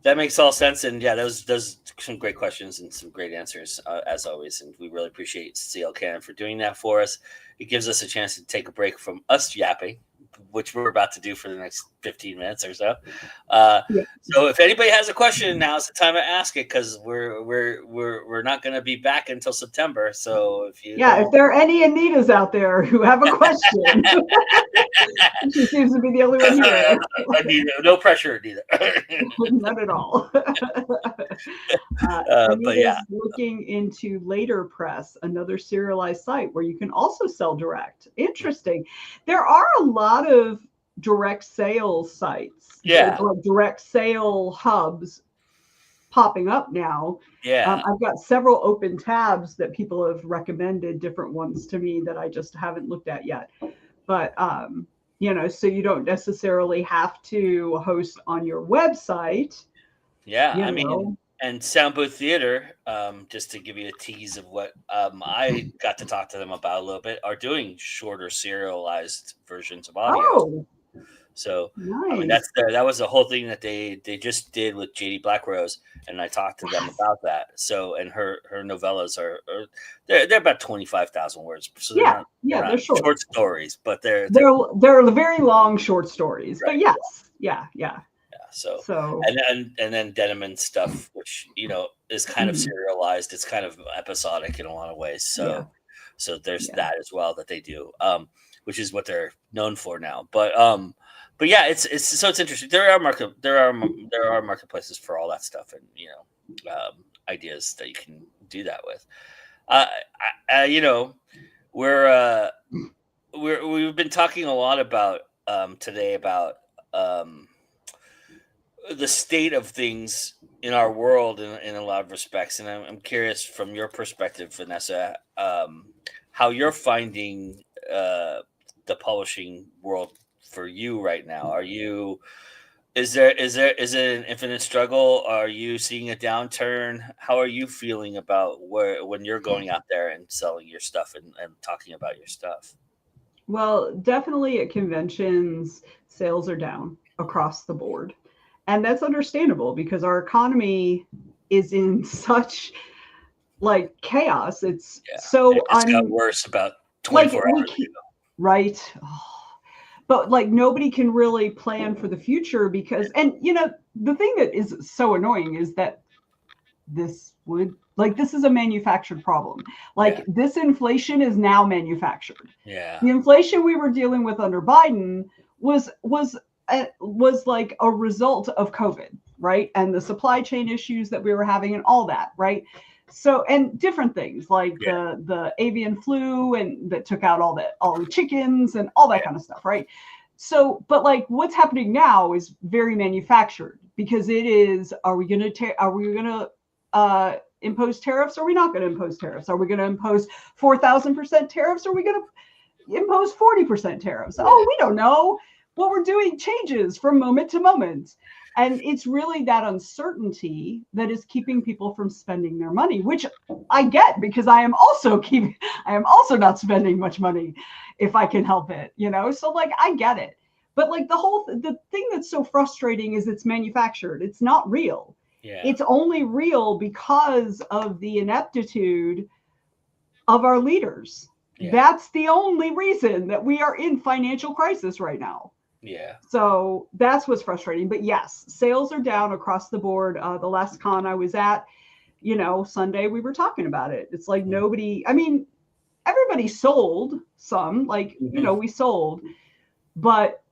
that makes all sense, and yeah, those some great questions and some great answers as always, and we really appreciate CL Cannon for doing that for us. It gives us a chance to take a break from us yapping, which we're about to do for the next 15 minutes or so. So if anybody has a question, now's the time to ask it, because we're not going to be back until September. So if there are any Anitas out there who have a question, she seems to be the only one here. Anita, no pressure, Anita. Not at all. But yeah, looking into Later Press, another serialized site where you can also sell direct. Interesting. There are a lot of direct sales sites, like direct sale hubs popping up now. I've got several open tabs that people have recommended, different ones to me that I just haven't looked at yet. But so you don't necessarily have to host on your website. I mean, and Sound Booth Theater, just to give you a tease of what I got to talk to them about a little bit, are doing shorter serialized versions of audio. Oh, so nice. I mean, that was the whole thing that they just did with JD Blackrose, and I talked to them about that. So, and her novellas are they're about 25,000 words. So they're not short stories, but they're very long short stories. Right. But yes, yeah. So and then Denman stuff, which is kind of serialized. It's kind of episodic in a lot of ways. So there's that as well that they do, which is what they're known for now. But yeah, it's interesting. There are marketplaces for all that stuff, and ideas that you can do that with. We've been talking a lot about today about the state of things in our world in a lot of respects, and I'm curious from your perspective, Venessa, how you're finding the publishing world for you right now. Is it an infinite struggle? Are you seeing a downturn? How are you feeling about when you're going out there and selling your stuff and talking about your stuff? Well, definitely at conventions, sales are down across the board. And that's understandable because our economy is in such like chaos. It's got worse about 24 hours ago. Right. Oh. But like nobody can really plan for the future because, and the thing that is so annoying is that this is a manufactured problem. This inflation is now manufactured. Yeah. The inflation we were dealing with under Biden was like a result of COVID, right? And the supply chain issues that we were having and all that, right? So, and different things like the avian flu and that took out all the chickens and all that kind of stuff, right? So, but like what's happening now is very manufactured because it is, are we going to impose tariffs? Are we not going to impose tariffs? Are we going to impose 4,000% tariffs? Are we going to impose 40% tariffs? Yeah. Oh, we don't know. What we're doing changes from moment to moment. And it's really that uncertainty that is keeping people from spending their money, which I get, because I am also not spending much money if I can help it, So like, I get it. But like the thing that's so frustrating is it's manufactured. It's not real. Yeah. It's only real because of the ineptitude of our leaders. Yeah. That's the only reason that we are in financial crisis right now. Yeah. So that's what's frustrating. But yes, sales are down across the board. The last con I was at, Sunday, we were talking about it. It's like everybody sold some, like, we sold, but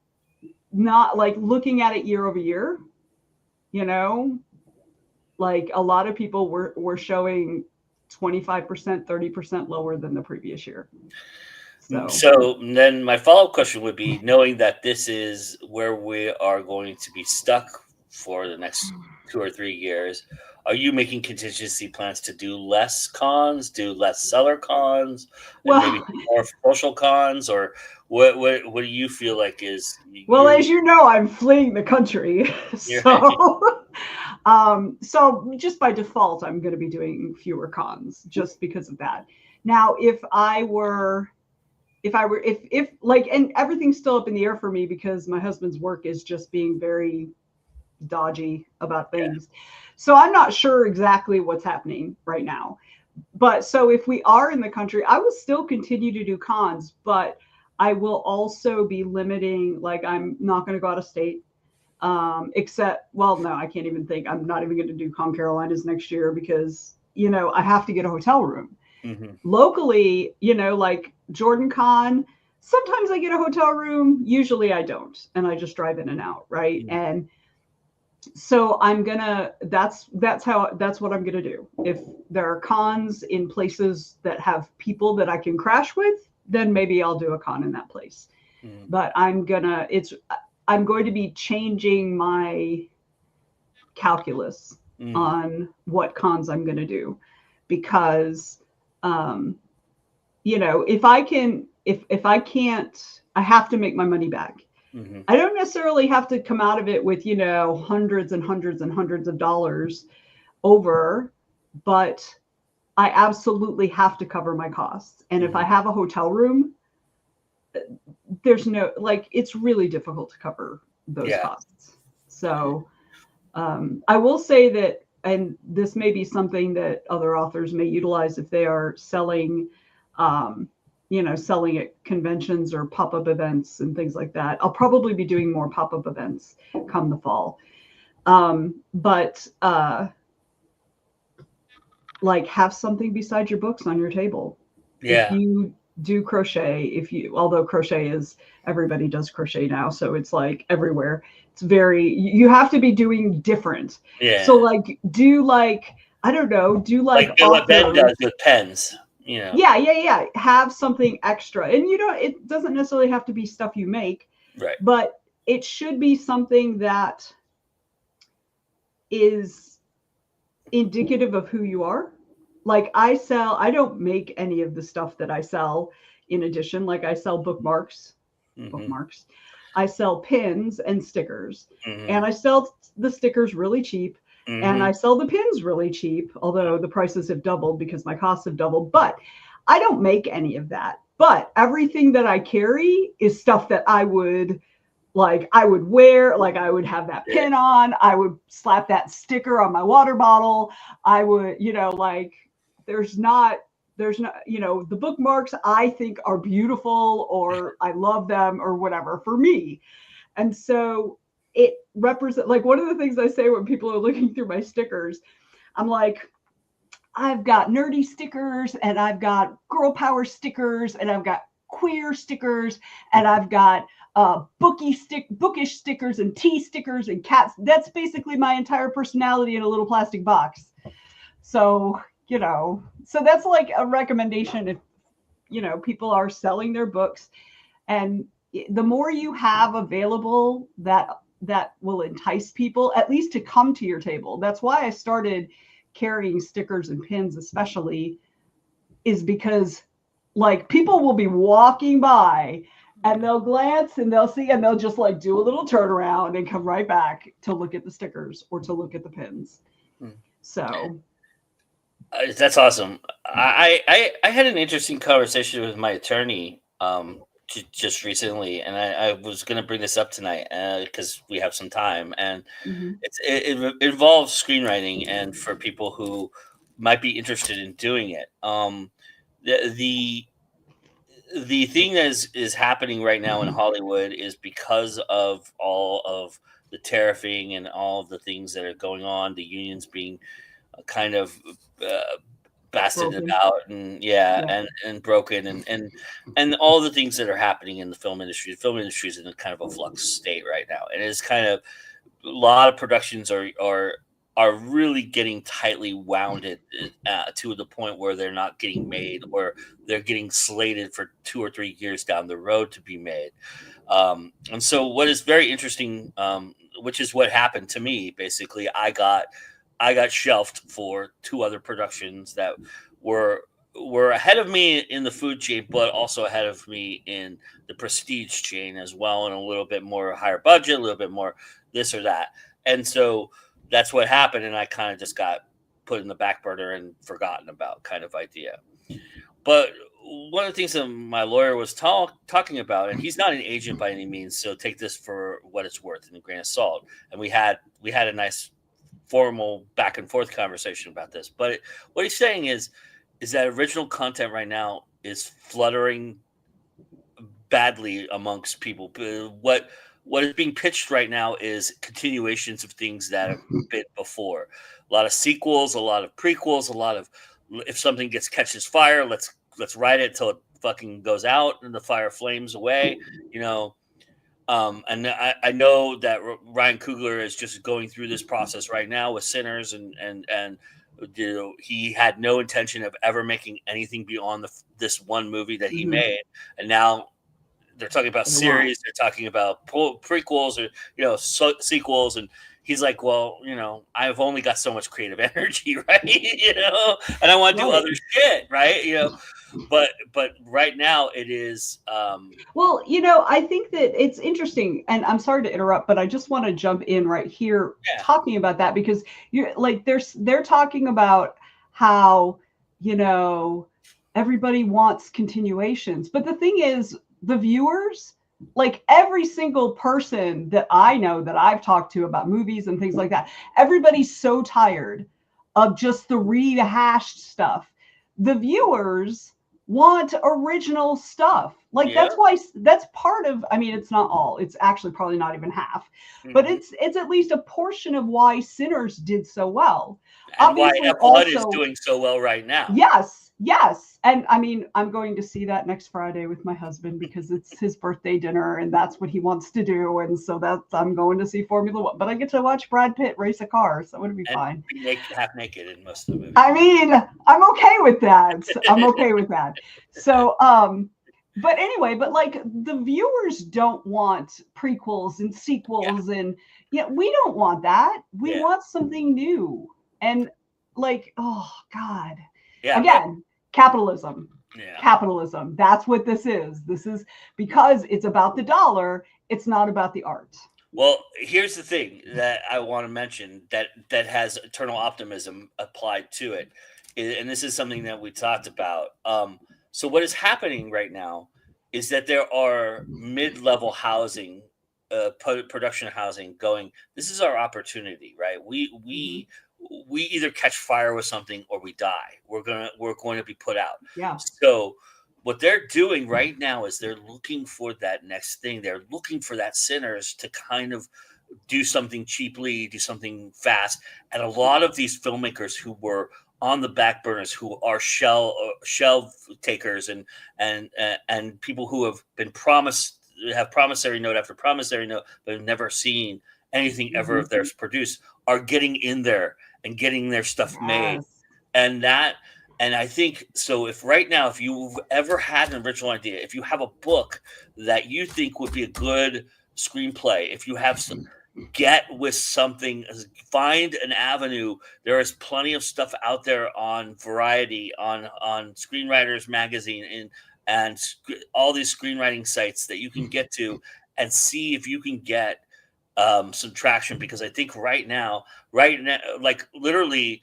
not like looking at it year over year, like a lot of people were showing 25%, 30% lower than the previous year. So then my follow-up question would be, knowing that this is where we are going to be stuck for the next 2 or 3 years, are you making contingency plans to do less cons, do less seller cons, and maybe more social cons, or what do you feel like is? As you know, I'm fleeing the country, so just by default, I'm going to be doing fewer cons just because of that. Now, if and everything's still up in the air for me because my husband's work is just being very dodgy about things. Yeah. So I'm not sure exactly what's happening right now. But so if we are in the country, I will still continue to do cons, but I will also be limiting, like I'm not going to go out of state, except, no, I can't even think. I'm not even going to do Con Carolinas next year because, I have to get a hotel room. Mm-hmm. Locally, like Jordan Con, sometimes I get a hotel room. Usually I don't. And I just drive in and out. Right. Mm-hmm. And so that's what I'm going to do. If there are cons in places that have people that I can crash with, then maybe I'll do a con in that place. Mm-hmm. But I'm going to be changing my calculus on what cons I'm going to do, because if I can't, I have to make my money back. Mm-hmm. I don't necessarily have to come out of it with, hundreds and hundreds and hundreds of dollars over, but I absolutely have to cover my costs. And if I have a hotel room, there's it's really difficult to cover those costs. So I will say that, and this may be something that other authors may utilize if they are selling, selling at conventions or pop-up events and things like that. I'll probably be doing more pop-up events come the fall. But have something besides your books on your table. Yeah. If you do crochet, although crochet is, everybody does crochet now, so it's like everywhere. It's you have to be doing different. Yeah. So I don't know, do like what Ben does with pens. Yeah. Have something extra. And it doesn't necessarily have to be stuff you make. Right. But it should be something that is indicative of who you are. Like I don't make any of the stuff that I sell in addition. Like I sell bookmarks. I sell pins and stickers. Mm-hmm. And I sell the stickers really cheap. Mm-hmm. And I sell the pins really cheap, although the prices have doubled because my costs have doubled. But I don't make any of that. But everything that I carry is stuff that I would wear, I would have that pin on, I would slap that sticker on my water bottle. I would, there's not, the bookmarks I think are beautiful, or I love them, or whatever for me. And so it represents, one of the things I say when people are looking through my stickers, I'm like, I've got nerdy stickers, and I've got girl power stickers, and I've got queer stickers, and I've got bookish stickers, and tea stickers, and cats. That's basically my entire personality in a little plastic box. So, so that's like a recommendation if, people are selling their books, and the more you have available that will entice people at least to come to your table. That's why I started carrying stickers and pins, especially, is because like people will be walking by and they'll glance and they'll see and they'll just like do a little turnaround and come right back to look at the stickers or to look at the pins. So that's awesome. I had an interesting conversation with my attorney just recently, and I was going to bring this up tonight because we have some time, and it involves screenwriting, and for people who might be interested in doing it. The thing that is happening right now in Hollywood is because of all of the tariffing and all of the things that are going on, the unions being kind of bastard about and and broken and all the things that are happening in the film industry. The film industry is in a kind of a flux state right now, and it's kind of a lot of productions are really getting tightly wounded to the point where they're not getting made, or they're getting slated for 2 or 3 years down the road to be made. And so what is very interesting, which is what happened to me, basically, I got shelved for 2 other productions that were ahead of me in the food chain, but also ahead of me in the prestige chain as well, and a little bit more higher budget, a little bit more this or that. And so that's what happened, and I kind of just got put in the back burner and forgotten about, kind of idea. But one of the things that my lawyer was talking about, and he's not an agent by any means, so take this for what it's worth in a grain of salt. And we had a nice formal back and forth conversation about this. But what he's saying is that original content right now is fluttering badly amongst people. What is being pitched right now is continuations of things that have been before. A lot of sequels, a lot of prequels, a lot of, if something catches fire, let's ride it till it fucking goes out and the fire flames away, you know. And I know that Ryan Coogler is just going through this process right now with Sinners, and you know, he had no intention of ever making anything beyond this one movie that he made, and now they're talking about series, they're talking about prequels, or, you know, sequels, and he's like, well, you know, I've only got so much creative energy, right? You know, and I want to do other shit, right? You know, but right now it is. Well, you know, I think that it's interesting, and I'm sorry to interrupt, but I just want to jump in right here talking about that, because you're like, they're talking about how, you know, everybody wants continuations, but the thing is, the viewers, like every single person that I know that I've talked to about movies and things like that, everybody's so tired of just the rehashed stuff. The viewers want original stuff. Like that's part of, I mean, it's not all, it's actually probably not even half, but it's at least a portion of why Sinners did so well. And obviously, why Blood is doing so well right now. Yes. And I mean, I'm going to see that next Friday with my husband because it's his birthday dinner and that's what he wants to do. And so I'm going to see Formula One, but I get to watch Brad Pitt race a car. So it'll be fine. Be half naked in most of the movies. I mean, I'm okay with that. So, but anyway, but like the viewers don't want prequels and sequels and we don't want that. We want something new. And like, oh God. Yeah, again, capitalism. Capitalism. That's what this is. This is because it's about the dollar. It's not about the art. Well, here's the thing that I want to mention that has eternal optimism applied to it. And this is something that we talked about. So what is happening right now is that there are mid-level housing, production housing going, this is our opportunity, right? We either catch fire with something or we die. We're going to be put out. Yeah. So what they're doing right now is they're looking for that next thing. They're looking for that Sinners to kind of do something cheaply, do something fast. And a lot of these filmmakers who were on the back burners, who are shelf takers and people who have been have promissory note after promissory note, but have never seen anything ever of theirs produced, are getting in there and getting their stuff made. And I think so. If right now, if you've ever had an original idea, if you have a book that you think would be a good screenplay, if you have get with something, find an avenue. There is plenty of stuff out there on Variety, on Screenwriters Magazine, and all these screenwriting sites that you can get to and see if you can get some traction. Because I think right now, like literally,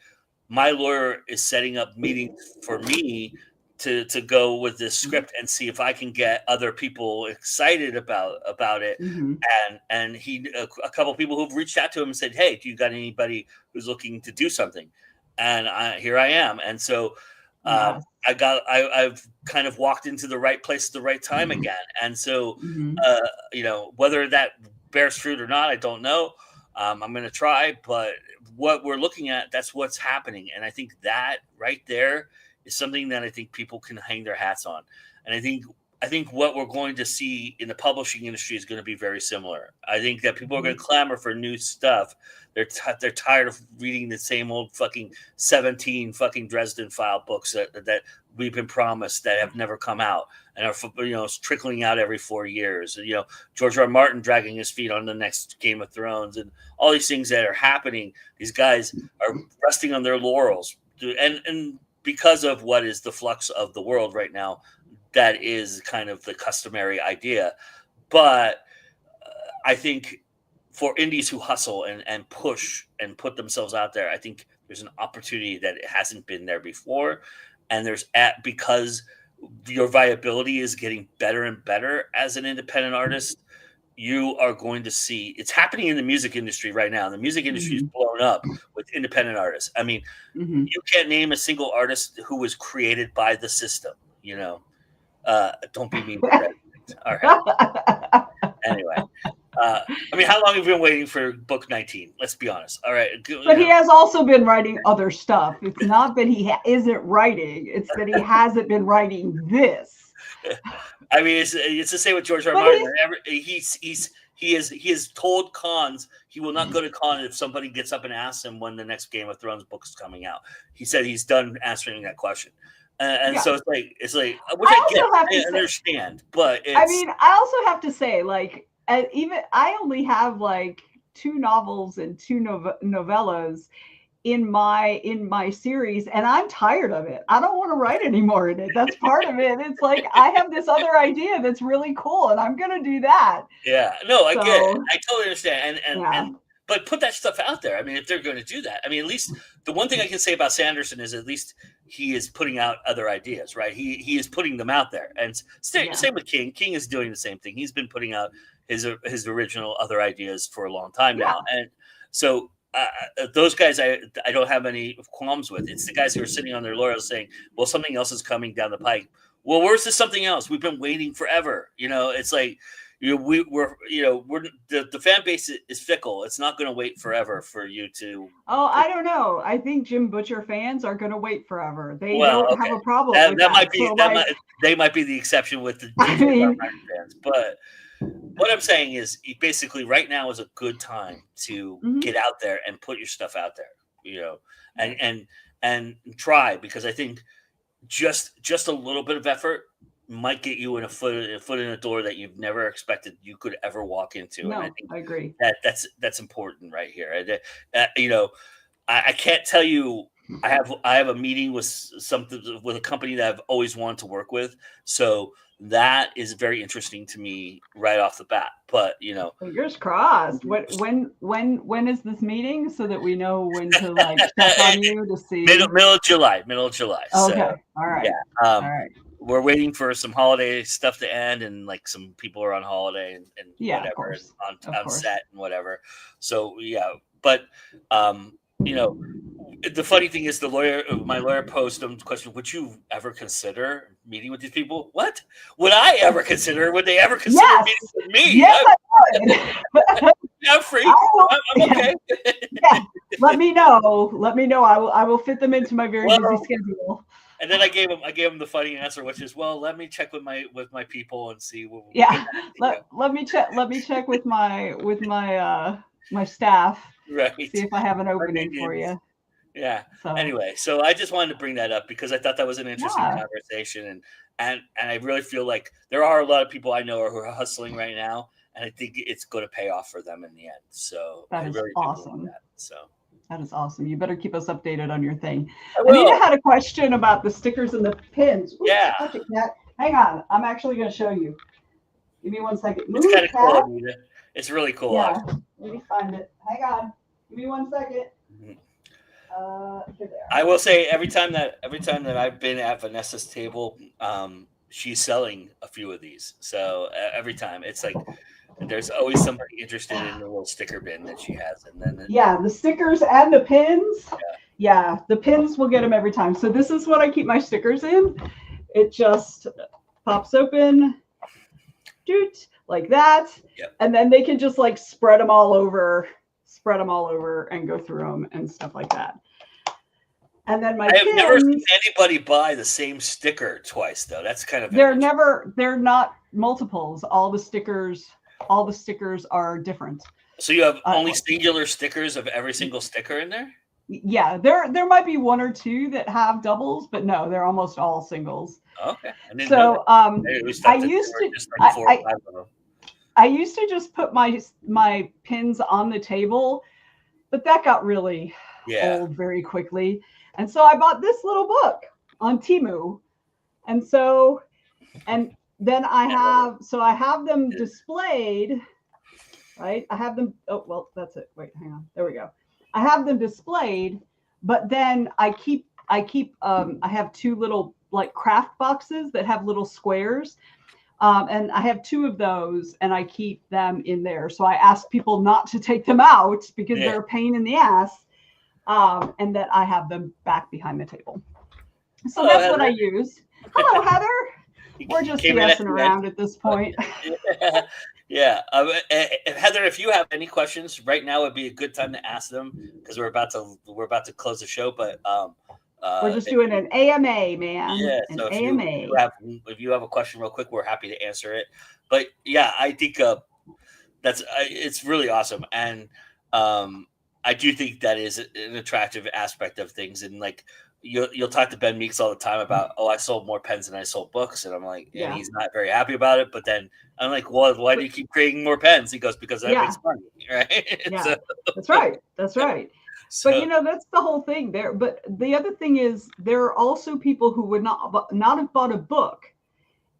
my lawyer is setting up meetings for me to go with this script and see if I can get other people excited about it. And he a couple of people who've reached out to him and said, "Hey, do you got anybody who's looking to do something?" And here I am. And so I've kind of walked into the right place at the right time again. And so whether that bears fruit or not, I don't know. I'm going to try, but what we're looking at, that's what's happening. And I think that right there is something that I think people can hang their hats on. And I think what we're going to see in the publishing industry is going to be very similar. I think that people are going to clamor for new stuff. They're tired of reading the same old fucking 17 fucking Dresden File books that we've been promised that have never come out and are trickling out every 4 years. And, George R. Martin dragging his feet on the next Game of Thrones and all these things that are happening. These guys are resting on their laurels, and because of what is the flux of the world right now, that is kind of the customary idea. But I think for indies who hustle and push and put themselves out there, I think there's an opportunity that it hasn't been there before. And because your viability is getting better and better as an independent artist, you are going to see it's happening in the music industry right now. The music industry is blown up with independent artists. I mean, you can't name a single artist who was created by the system, don't be mean. All right. Anyway, I mean, how long have you been waiting for book 19? Let's be honest. All right. But he has also been writing other stuff. It's not that he isn't writing. It's that he hasn't been writing this. I mean, it's the same with George R. Martin. He has told cons he will not go to con if somebody gets up and asks him when the next Game of Thrones book is coming out. He said he's done answering that question. So it's like which I understand, but I mean, I also have to say, like, even I only have like 2 novels and 2 novellas in my series, and I'm tired of it. I don't want to write anymore in it. That's part of it. It's like I have this other idea that's really cool, and I'm gonna do that. Yeah, no, I get it. I totally understand, and but put that stuff out there. I mean, if they're going to do that, I mean, at least the one thing I can say about Sanderson is at least he is putting out other ideas, right? He is putting them out there, and same with King. King is doing the same thing. He's been putting out his original other ideas for a long time now, and so those guys I don't have any qualms with. It's the guys who are sitting on their laurels saying, "Well, something else is coming down the pike." Well, where's this something else? We've been waiting forever. It's like. The fan base is fickle. It's not going to wait forever for you to. Oh, I don't know. I think Jim Butcher fans are going to wait forever. They don't have a problem with that. Might be they might be the exception with the fans. But what I'm saying is, basically, right now is a good time to get out there and put your stuff out there. And try, because I think just a little bit of effort might get you in a foot in a door that you've never expected you could ever walk into. No, and I think I agree. That's important right here. I can't tell you. I have a meeting with a company that I've always wanted to work with. So that is very interesting to me right off the bat. But fingers crossed. When is this meeting, so that we know when to like check on you to see? Middle of July. Okay. So, all right. Yeah. All right. We're waiting for some holiday stuff to end, and like some people are on holiday and whatever, on set and whatever. So but the funny thing is, my lawyer posed the question: would you ever consider meeting with these people? What would I ever consider? Would they ever consider meeting with me? Yes, I would. I'm free. I'm okay. Let me know. I will fit them into my very busy schedule. And then I gave him the funny answer, which is, well, let me check with my people and see. Let me check with my staff. Right. See if I have an opening for you. Yeah. So. Anyway, so I just wanted to bring that up because I thought that was an interesting conversation, and I really feel like there are a lot of people I know who are hustling right now, and I think it's going to pay off for them in the end. So That I is really do believe awesome. that. So That is awesome. You better keep us updated on your thing. I Anita will. had a question about the stickers and the pins. Ooh, Yeah. watch it, cat. Hang on. I'm actually going to show you. Give me 1 second. It's Move, kind of cool, cat. Anita. It's really cool. Yeah. Let me find it. Hang on. Give me 1 second. Mhm. Here they are. I will say every time that I've been at Vanessa's table, she's selling a few of these. So every time it's like there's always somebody interested in the little sticker bin that she has, and then Yeah, the stickers and the pins. Yeah, the pins will get them every time. So this is what I keep my stickers in. It just pops open, doot, like that, Yep. and then they can just like spread them all over, and go through them and stuff like that. And then my I have never seen pins, anybody buy the same sticker twice, though. That's kind of they're not multiples. All the stickers are different. So you have only singular stickers of every single sticker in there? Yeah, there might be 1 or 2 that have doubles, but no, they're almost all singles. Okay, I didn't So know I used to just like 4 or 5 of them. I used to just put my pins on the table, but that got really old very quickly. And so I bought this little book on Temu. And then I have them displayed, right? I have them, oh, well, that's it. Wait, hang on. There we go. I have them displayed, but then I have 2 little like craft boxes that have little squares. And I have 2 of those and I keep them in there. So I ask people not to take them out because they're a pain in the ass. And that I have them back behind the table. So Hello, that's Heather. what I use. Hello, Heather. We're just messing around at this point. Yeah. Heather, if you have any questions right now, would be a good time to ask them because we're about to close the show. But we're just doing an AMA, man. Yeah. An So AMA. if you have a question real quick, we're happy to answer it. But yeah, I think it's really awesome, and I do think that is an attractive aspect of things. And like you'll talk to Ben Meeks all the time about, I sold more pens than I sold books, and I'm like, and he's not very happy about it. But then I'm like, well, why do you keep creating more pens? He goes, because that makes money, right? Yeah, So, that's right. That's right. So, but that's the whole thing there. But the other thing is, there are also people who would not have bought a book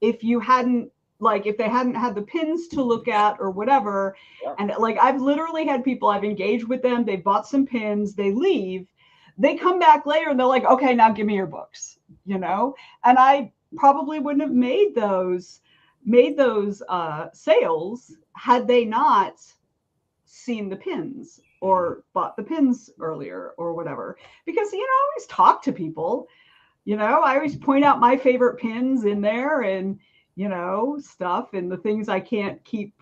if you hadn't. Like if they hadn't had the pins to look at or whatever. And like I've literally had people, I've engaged with them, they bought some pins, they leave, they come back later and they're like, okay, now give me your books, and I probably wouldn't have made those sales had they not seen the pins or bought the pins earlier or whatever. Because I always talk to people, I always point out my favorite pins in there and stuff, and the things I can't keep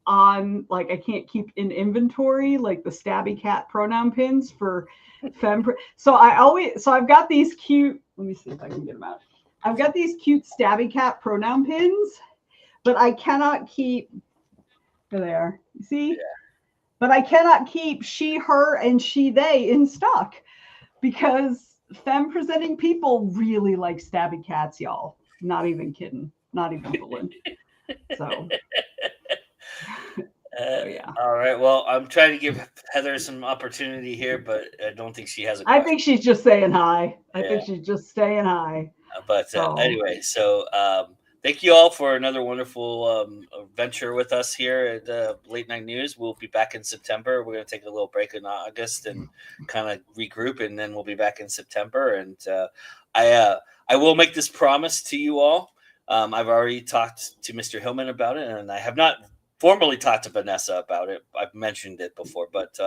on, like I can't keep in inventory, like the stabby cat pronoun pins for femme. So I've got these cute, let me see if I can get them out. I've got these cute stabby cat pronoun pins, but I cannot keep, there they are, you see? Yeah. But I cannot keep she, her, and she, they in stock because femme presenting people really like stabby cats, y'all. Not even kidding. Not even fooling. So yeah. All right. Well, I'm trying to give Heather some opportunity here, but I don't think she has a question. I think she's just saying hi. I think she's just staying hi. But anyway, so thank you all for another wonderful venture with us here at Late Night News. We'll be back in September. We're going to take a little break in August and kind of regroup, and then we'll be back in September. And I will make this promise to you all. I've already talked to Mr. Hillman about it, and I have not formally talked to Venessa about it. I've mentioned it before, but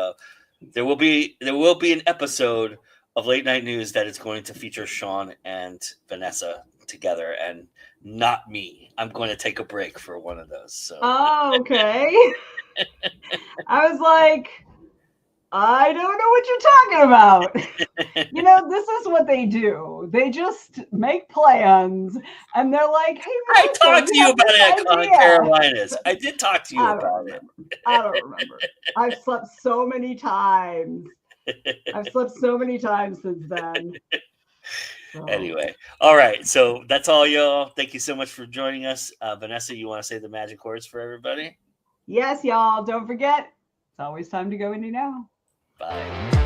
there will be an episode of Late Night News that is going to feature Sean and Venessa together, and not me. I'm going to take a break for one of those. So. Oh, okay. I was like, I don't know what you're talking about. This is what they do. They just make plans, and they're like, "Hey, I talked to you about it at Carolinas. I did talk to you about it. I don't remember. I've slept so many times. Since then. So. Anyway, all right. So that's all, y'all. Thank you so much for joining us. Venessa, you want to say the magic words for everybody? Yes, y'all. Don't forget, it's always time to go indie now. Bye.